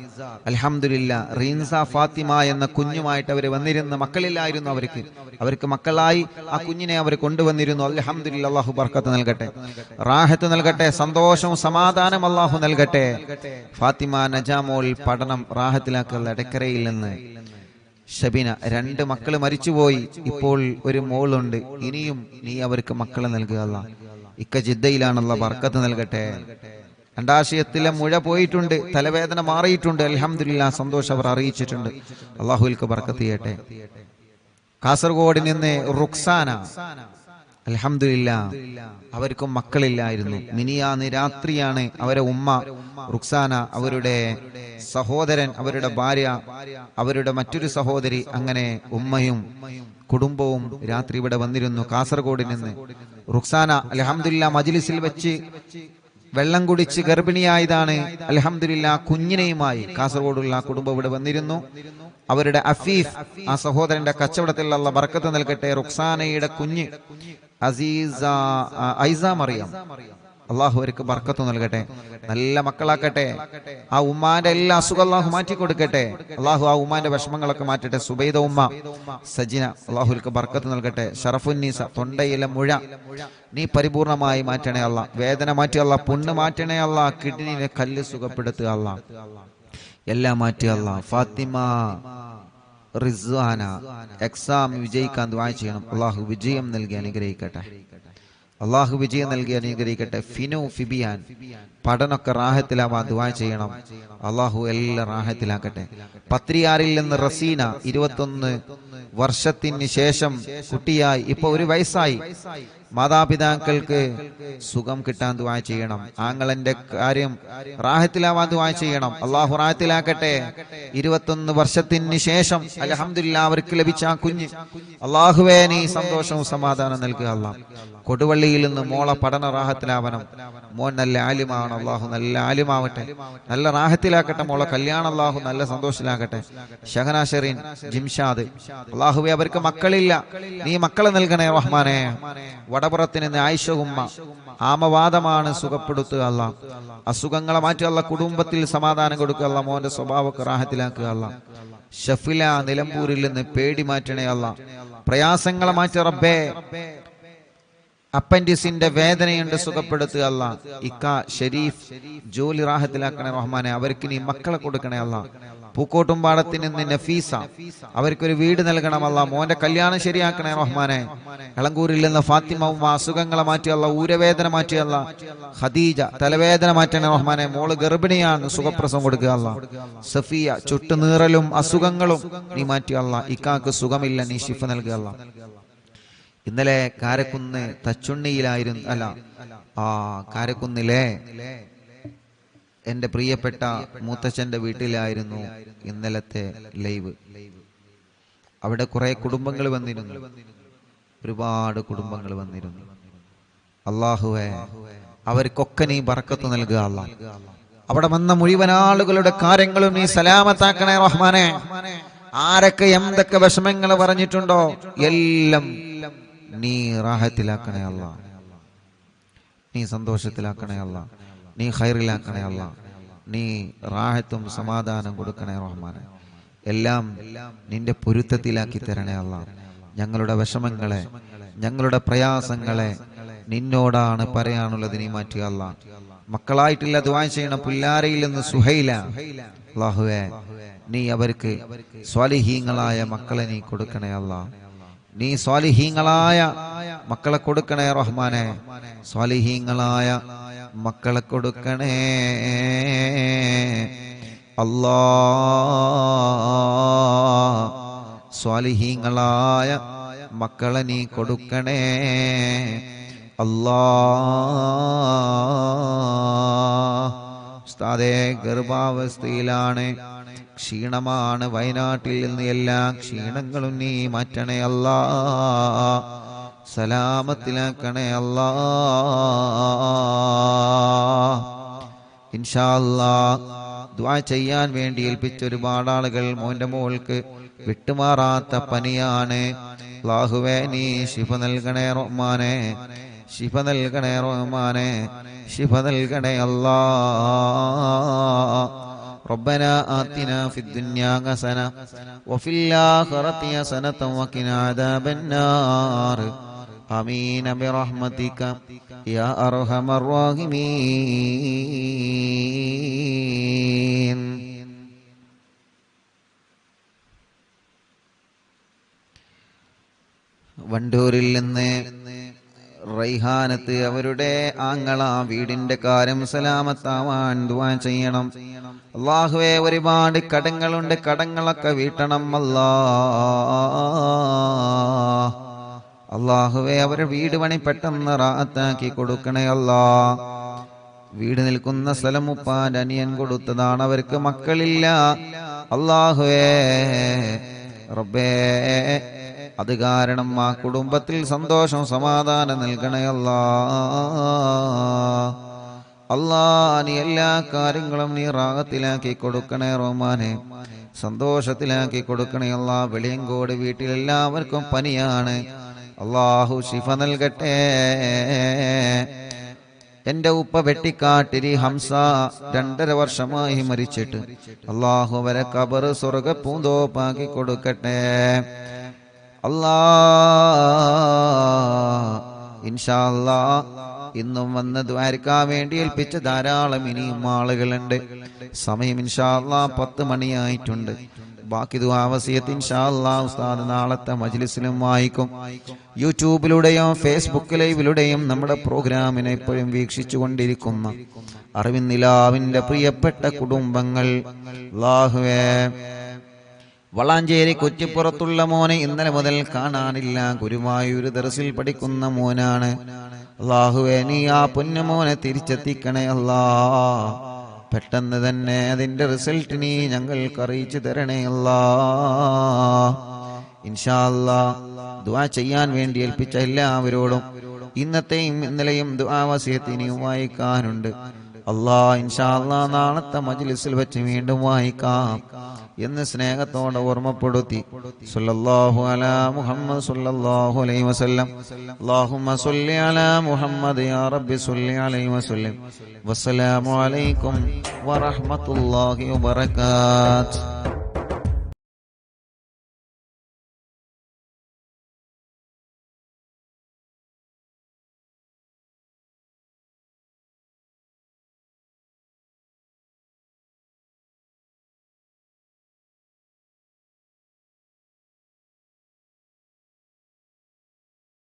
അൽഹംദുലില്ലാഹ്. റീൻസ ഫാത്തിമ എന്ന കുഞ്ഞുമായിട്ട് അവർ വന്നിരുന്ന, മക്കളില്ലായിരുന്നു അവർക്ക് മക്കളായി ആ കുഞ്ഞിനെ അവർ കൊണ്ടുവന്നിരുന്നു. അൽഹംദുലില്ലാഹ്. അള്ളാഹു ബർക്കത്ത് നൽകട്ടെ, റാഹത്ത് നൽകട്ടെ, സന്തോഷവും സമാധാനം അള്ളാഹു നൽകട്ടെ. ഫാത്തിമ നജാമോൾ പഠനം റാഹത്തിലാക്കുക. എടക്കരയിൽ നിന്ന് ഷബിന, 2 മക്കൾ മരിച്ചുപോയി, ഇപ്പോൾ ഒരു മോളുണ്ട്. ഇനിയും നീ അവർക്ക് മക്കളെ നൽകുക അല്ലാ. ഇക്ക ജിദ്ദയിലാണല്ലോ, ബർക്കത്ത് നൽകട്ടെ. അണ്ടാശയത്തിലെ മുഴ പോയിട്ടുണ്ട്, തലവേദന മാറിയിട്ടുണ്ട്, അൽഹംദുലില്ലാഹ്. സന്തോഷം അവർ അറിയിച്ചിട്ടുണ്ട്. അള്ളാഹുവിൽക്ക് ബർക്കത്ത് ചെയ്യട്ടെ. കാസർഗോഡ് നിന്ന് റുക്സാന, അൽഹംദുലില്ലാഹ്. അവർക്കും മക്കളില്ലായിരുന്നു. മിനിയാന്ന് രാത്രിയാണ് അവരെ ഉമ്മ റുക്സാന, അവരുടെ സഹോദരൻ, അവരുടെ ഭാര്യ, അവരുടെ മറ്റൊരു സഹോദരി, അങ്ങനെ ഉമ്മയും കുടുംബവും രാത്രി ഇവിടെ വന്നിരുന്നു. കാസർഗോഡ് നിന്ന് റുക്സാന അൽഹംദുലില്ലാഹ് മജ്ലിസിൽ വെച്ച് വെള്ളം കുടിച്ച് ഗർഭിണിയായതാണ്. അൽഹംദുലില്ലാഹ് കുഞ്ഞിനെയുമായി കാസർഗോഡുള്ള കുടുംബം ഇവിടെ വന്നിരുന്നു. അവരുടെ അഫീഫ്, ആ സഹോദരന്റെ കച്ചവടത്തിൽ അല്ലാഹ് ബർക്കത്ത് നൽകട്ടെ. റുക്സാനയുടെ കുഞ്ഞ് ഐസ മറിയം, അള്ളാഹു അവർക്ക് ബർക്കത്ത് നൽകട്ടെ, നല്ല മക്കളാക്കട്ടെ. ആ ഉമ്മാന്റെ എല്ലാ അസുഖം അള്ളാഹു മാറ്റി കൊടുക്കട്ടെ. അള്ളാഹു ആ ഉമ്മാന്റെ വിഷമങ്ങളൊക്കെ മാറ്റട്ടെ. സുബൈദ ഉമ്മ, സജിന, അള്ളാഹുൽക്ക് ബർക്കത്ത് നൽകട്ടെ. ഷറഫുന്നീസ, തൊണ്ടയിലെ മുഴ നീ പരിപൂർണമായി മാറ്റണേ അല്ലാ. വേദന മാറ്റി അല്ലാ. പുണ്ണ് മാറ്റണേ അല്ലാ. കിഡ്നിയിലെ കല്ല് സുഖപ്പെടുത്തുക അല്ലാ. എല്ലാം മാറ്റി അല്ലാ. ഫാത്തിമ റിസ്വാന എക്സാം വിജയിക്കാൻ ദുആ ചെയ്യണം. അള്ളാഹു വിജയം നൽകി അനുഗ്രഹിക്കട്ടെ. അള്ളാഹു വിജയം നൽകി അനുഗ്രഹിക്കട്ടെ. ഫിനു ഫിബിയാൻ, പഠനമൊക്കെ റാഹത്തിലാവാൻ ദുആ ചെയ്യണം. അള്ളാഹു എല്ലാം റാഹത്തിലാക്കട്ടെ. പത്രിയാറിൽ നിന്ന് റസീന, 21 വർഷത്തിന് ശേഷം കുട്ടിയായി, ഇപ്പൊ 1 വയസ്സായി. മാതാപിതാക്കൾക്ക് സുഖം കിട്ടാൻ ദുആ ചെയ്യണം. ആങ്ങളന്റെ കാര്യം റാഹത്തിലാവാൻ ദുആ ചെയ്യണം. അള്ളാഹു റാഹത്തിലാക്കട്ടെ. 21 വർഷത്തിന് ശേഷം അൽഹംദുലില്ലാഹ് അവർക്ക് ലഭിച്ച ആ കുഞ്ഞ്, അള്ളാഹുവേ നീ സന്തോഷവും സമാധാനം നൽകുക അല്ലാ. കൊടുവള്ളിയിൽ നിന്ന് മോളെ പഠന റാഹത്തിലാവണം. മോൻ നല്ല ആലിമാണ്, അള്ളാഹു നല്ല ആലിമാവട്ടെ, നല്ല റാഹത്തിലാക്കട്ടെ. മോളെ കല്യാണം അള്ളാഹു നല്ല സന്തോഷത്തിലാക്കട്ടെ. ഷഹന ഷെറീൻ, ജിംഷാദ്, അള്ളാഹുവേ അവർക്ക് മക്കളില്ല, നീ മക്കളെ നൽകണേ റഹ്മാനെ. വടപുറത്തിന് ആയിഷ ഉമ്മ ആമവാദമാണ്, സുഖപ്പെടുത്തുക അല്ലാ. അസുഖങ്ങളെ മാറ്റുക അല്ലാ. കുടുംബത്തിൽ സമാധാനം കൊടുക്കുക അല്ലാ. മോന്റെ സ്വഭാവമൊക്കെ റാഹത്തിലാക്കുക അല്ലാ. ഷഫില നിലമ്പൂരിൽ നിന്ന് പേടി മാറ്റണേ അല്ലാ. പ്രയാസങ്ങളെ മാറ്റി റബ്ബേ. അപ്പൻഡിസിന്റെ വേദനയുണ്ട്, സുഖപ്പെടുത്തുക അല്ലാ. ഇക്ക ഷരീഫ് ജോലി റാഹത്തിലാക്കണേ റഹ്മാനെ. അവർക്ക് നീ മക്കളെ കൊടുക്കണേ അല്ലാ. പൂക്കോട്ടുംപാടത്തിൽ നിന്ന് നഫീസ, അവർക്കൊരു വീട് നൽകണമല്ല. മോന്റെ കല്യാണം ശരിയാക്കണേ റഹ്മാനെ. എളങ്കൂരിൽ നിന്ന് ഫാത്തിമ ഉമ്മ അസുഖങ്ങളെ മാറ്റിയല്ല, ഊരവേദന മാറ്റിയല്ല. ഖദീജ തലവേദന മാറ്റണേ റഹ്മാനെ. മോള് ഗർഭിണിയാണ്, സുഖപ്രസവം കൊടുക്കുക അല്ല. സഫിയ ചുട്ടുനീറലും അസുഖങ്ങളും നീ മാറ്റിയല്ല. ഇക്കാക്ക് സുഖമില്ല, നീ ശിഫ നൽകുക അല്ല. ഇന്നലെ കാരക്കുന്ന് തച്ചുണ്ണിയിലായിരുന്നു, അല്ല കാരക്കുന്നിലെ എന്റെ പ്രിയപ്പെട്ട മൂത്തച്ഛന്റെ വീട്ടിലായിരുന്നു ഇന്നലത്തെ ലൈവ്. അവിടെ കുറെ കുടുംബങ്ങൾ വന്നിരുന്നു, ഒരുപാട് കുടുംബങ്ങൾ വന്നിരുന്നു. അല്ലാഹുവേ അവർക്കൊക്കെ നീ ബർക്കത്ത് നൽകുക അല്ലാ. അവിടെ വന്ന മുഴുവൻ ആളുകളുടെ കാര്യങ്ങളും നീ സലാമത്താക്കണേ റഹ്മാനെ. ആരൊക്കെ എന്തൊക്കെ വിഷമങ്ങൾ പറഞ്ഞിട്ടുണ്ടോ എല്ലാം നീ റാഹത്തിലാക്കണേ അല്ലാ. നീ സന്തോഷത്തിലാക്കണേ അല്ലാ. നീ ഖൈറിലാക്കണേ അല്ലാ. നീ റാഹത്തും സമാധാനം കൊടുക്കണേ റഹ്മാനെ. എല്ലാം നിന്റെ പൊരുത്തത്തിലാക്കി തരണേ അല്ലാ. ഞങ്ങളുടെ വിഷമങ്ങളെ, ഞങ്ങളുടെ പ്രയാസങ്ങളെ നിന്നോടാണ് പറയാനുള്ളത്, നീ മാറ്റുക അല്ലാ. മക്കളായിട്ടില്ല ദുആ ചെയ്യണം. പുല്ലാരയിൽ നിന്ന് സുഹൈല, അല്ലാഹുവേ നീ അവർക്ക് സ്വാലിഹീങ്ങളായ മക്കളെ നീ കൊടുക്കണേ അല്ലാ. നീ സ്വാലിഹീങ്ങളായ മക്കളെ കൊടുക്കണേ റഹ്മാനെ. സ്വാലിഹീങ്ങളായ മക്കളെ കൊടുക്കണേ അല്ലാ. സ്വാലിഹീങ്ങളായ മക്കളെ നീ കൊടുക്കണേ അല്ലാ. ഉസ്താദേ ഗർഭാവസ്ഥയിലാണ്, ക്ഷീണമാണ്. വയനാട്ടിൽ നിന്ന് എല്ലാ ക്ഷീണങ്ങളും നീ മാറ്റണേ അല്ലാ. സലാമത്തിലാക്കണേ അല്ലാ. ഇൻഷാ അല്ലാഹ് ദുആ ചെയ്യാൻ വേണ്ടി ഏൽപ്പിച്ച ഒരുപാട് ആളുകൾ. മോന്റെ മോൾക്ക് വിട്ടുമാറാത്ത പനിയാണ്. അല്ലാഹുവേ നീ ശിഫ നൽകണേ റഹ്മാനെ. ശിഫ നൽകണേ റഹ്മാനെ. ശിഫ നൽകണേ അല്ലാ. ربنا آتنا في الدنيا حسنة وفي الآخرة حسنة وقنا عذاب النار. آمين برحمتك يا أرحم الراحمين. വണ്ടൂരിൽ നിന്ന് റൈഹാനത്ത് അവരുടെ ആങ്ങള വീടിന്റെ കാര്യം സലാമത്താവാൻ ദുആ ചെയ്യണം. അല്ലാഹുവേ ഒരുപാട് കടങ്ങളുണ്ട്, കടങ്ങളൊക്കെ വീട്ടണം അല്ലാ. അല്ലാഹുവേ അവരുടെ വീട് പണി പെട്ടെന്ന് റാഹത്താക്കി കൊടുക്കണേ അല്ലാ. വീട് നിൽക്കുന്ന സ്ഥലം ഉപ്പാന്റെ അനിയൻ കൊടുത്തതാണ്, അവർക്ക് മക്കളില്ല. അല്ലാഹുവേ റബ്ബേ അത് കാരണം ആ കുടുംബത്തിൽ സന്തോഷം സമാധാനം നൽകണേ അല്ലാ. അല്ലാ നീ എല്ലാ കാര്യങ്ങളും നീ റാഹത്തിലാക്കി കൊടുക്കണേ റഹ്മാനെ. സന്തോഷത്തിലാക്കി കൊടുക്കണേ അല്ലാ. വെളിയങ്കോട് വീട്ടിലെല്ലാവർക്കും പനിയാണ്, അല്ലാഹു ശിഫ നൽകട്ടെ. എന്റെ ഉപ്പ വെട്ടിക്കാട്ടിരി ഹംസ 2.5 വർഷമായി മരിച്ചിട്ട്, അല്ലാഹു അവരെ ഖബർ സ്വർഗ്ഗ പൂന്തോപ്പാക്കി കൊടുക്കട്ടെ അല്ലാ. ഇൻഷാ അല്ലാ ഇന്നും വന്ന് ദ്വാരക്കാൻ വേണ്ടി ഏൽപ്പിച്ച ധാരാളം ഇനിയും ആളുകളുണ്ട്. സമയം ഇൻഷാ അല്ലാ 10 മണിയായിട്ടുണ്ട്. ബാക്കി ദുആ വസിയത്ത് ഇൻഷാ അല്ലാ ഉസ്താദ് നാളത്തെ മജ്ലിസിലും വായിക്കും. യൂട്യൂബിലൂടെയും ഫേസ്ബുക്ക് ലൈവിലൂടെയും നമ്മുടെ പ്രോഗ്രാമിനെ എപ്പോഴും വീക്ഷിച്ചു കൊണ്ടിരിക്കുന്ന അറിവിൻ നിലാവിന്റെ പ്രിയപ്പെട്ട കുടുംബങ്ങൾ, അല്ലാഹുവേ വളാഞ്ചേരി കുറ്റിപ്പുറത്തുള്ള മോനെ ഇന്നലെ മുതൽ കാണാനില്ല. ഗുരുവായൂർ ദർസിൽ പഠിക്കുന്ന മോനാണ്. അല്ലാഹുവേ നീ ആ പൊന്നുമോനെ തിരിച്ചെത്തിക്കണേ അല്ലാ. പെട്ടെന്ന് തന്നെ അതിന്റെ റിസൾട്ട് നീ ഞങ്ങൾക്ക് അറിയിച്ചു തരണേ അല്ലാ. ഇൻഷാ അല്ലാ ദുആ ചെയ്യാൻ വേണ്ടി ഏൽപ്പിച്ച എല്ലാവരോടും ഇന്നത്തെയും ഇന്നലെയും ദുആ വസിയത്ത് ഇനിയും വായിക്കാനുണ്ട്. ഇൻഷാ അല്ലാഹ് നാളത്തെ മജ്ലിസിൽ വെച്ച് വീണ്ടും വായിക്കാം എന്ന് സ്നേഹത്തോടെ ഓർമ്മപ്പെടുത്തി. സല്ലല്ലാഹു അലാ മുഹമ്മദ് സല്ലല്ലാഹു അലൈഹി വസല്ലം. അല്ലാഹുമ്മ സ്വല്ലി അലാ മുഹമ്മദ് യാ റബ്ബി സ്വല്ലി അലൈഹി വസല്ലം. വസ്സലാമു അലൈക്കും വറഹ്മത്തുള്ളാഹി വബറകാതുഹു.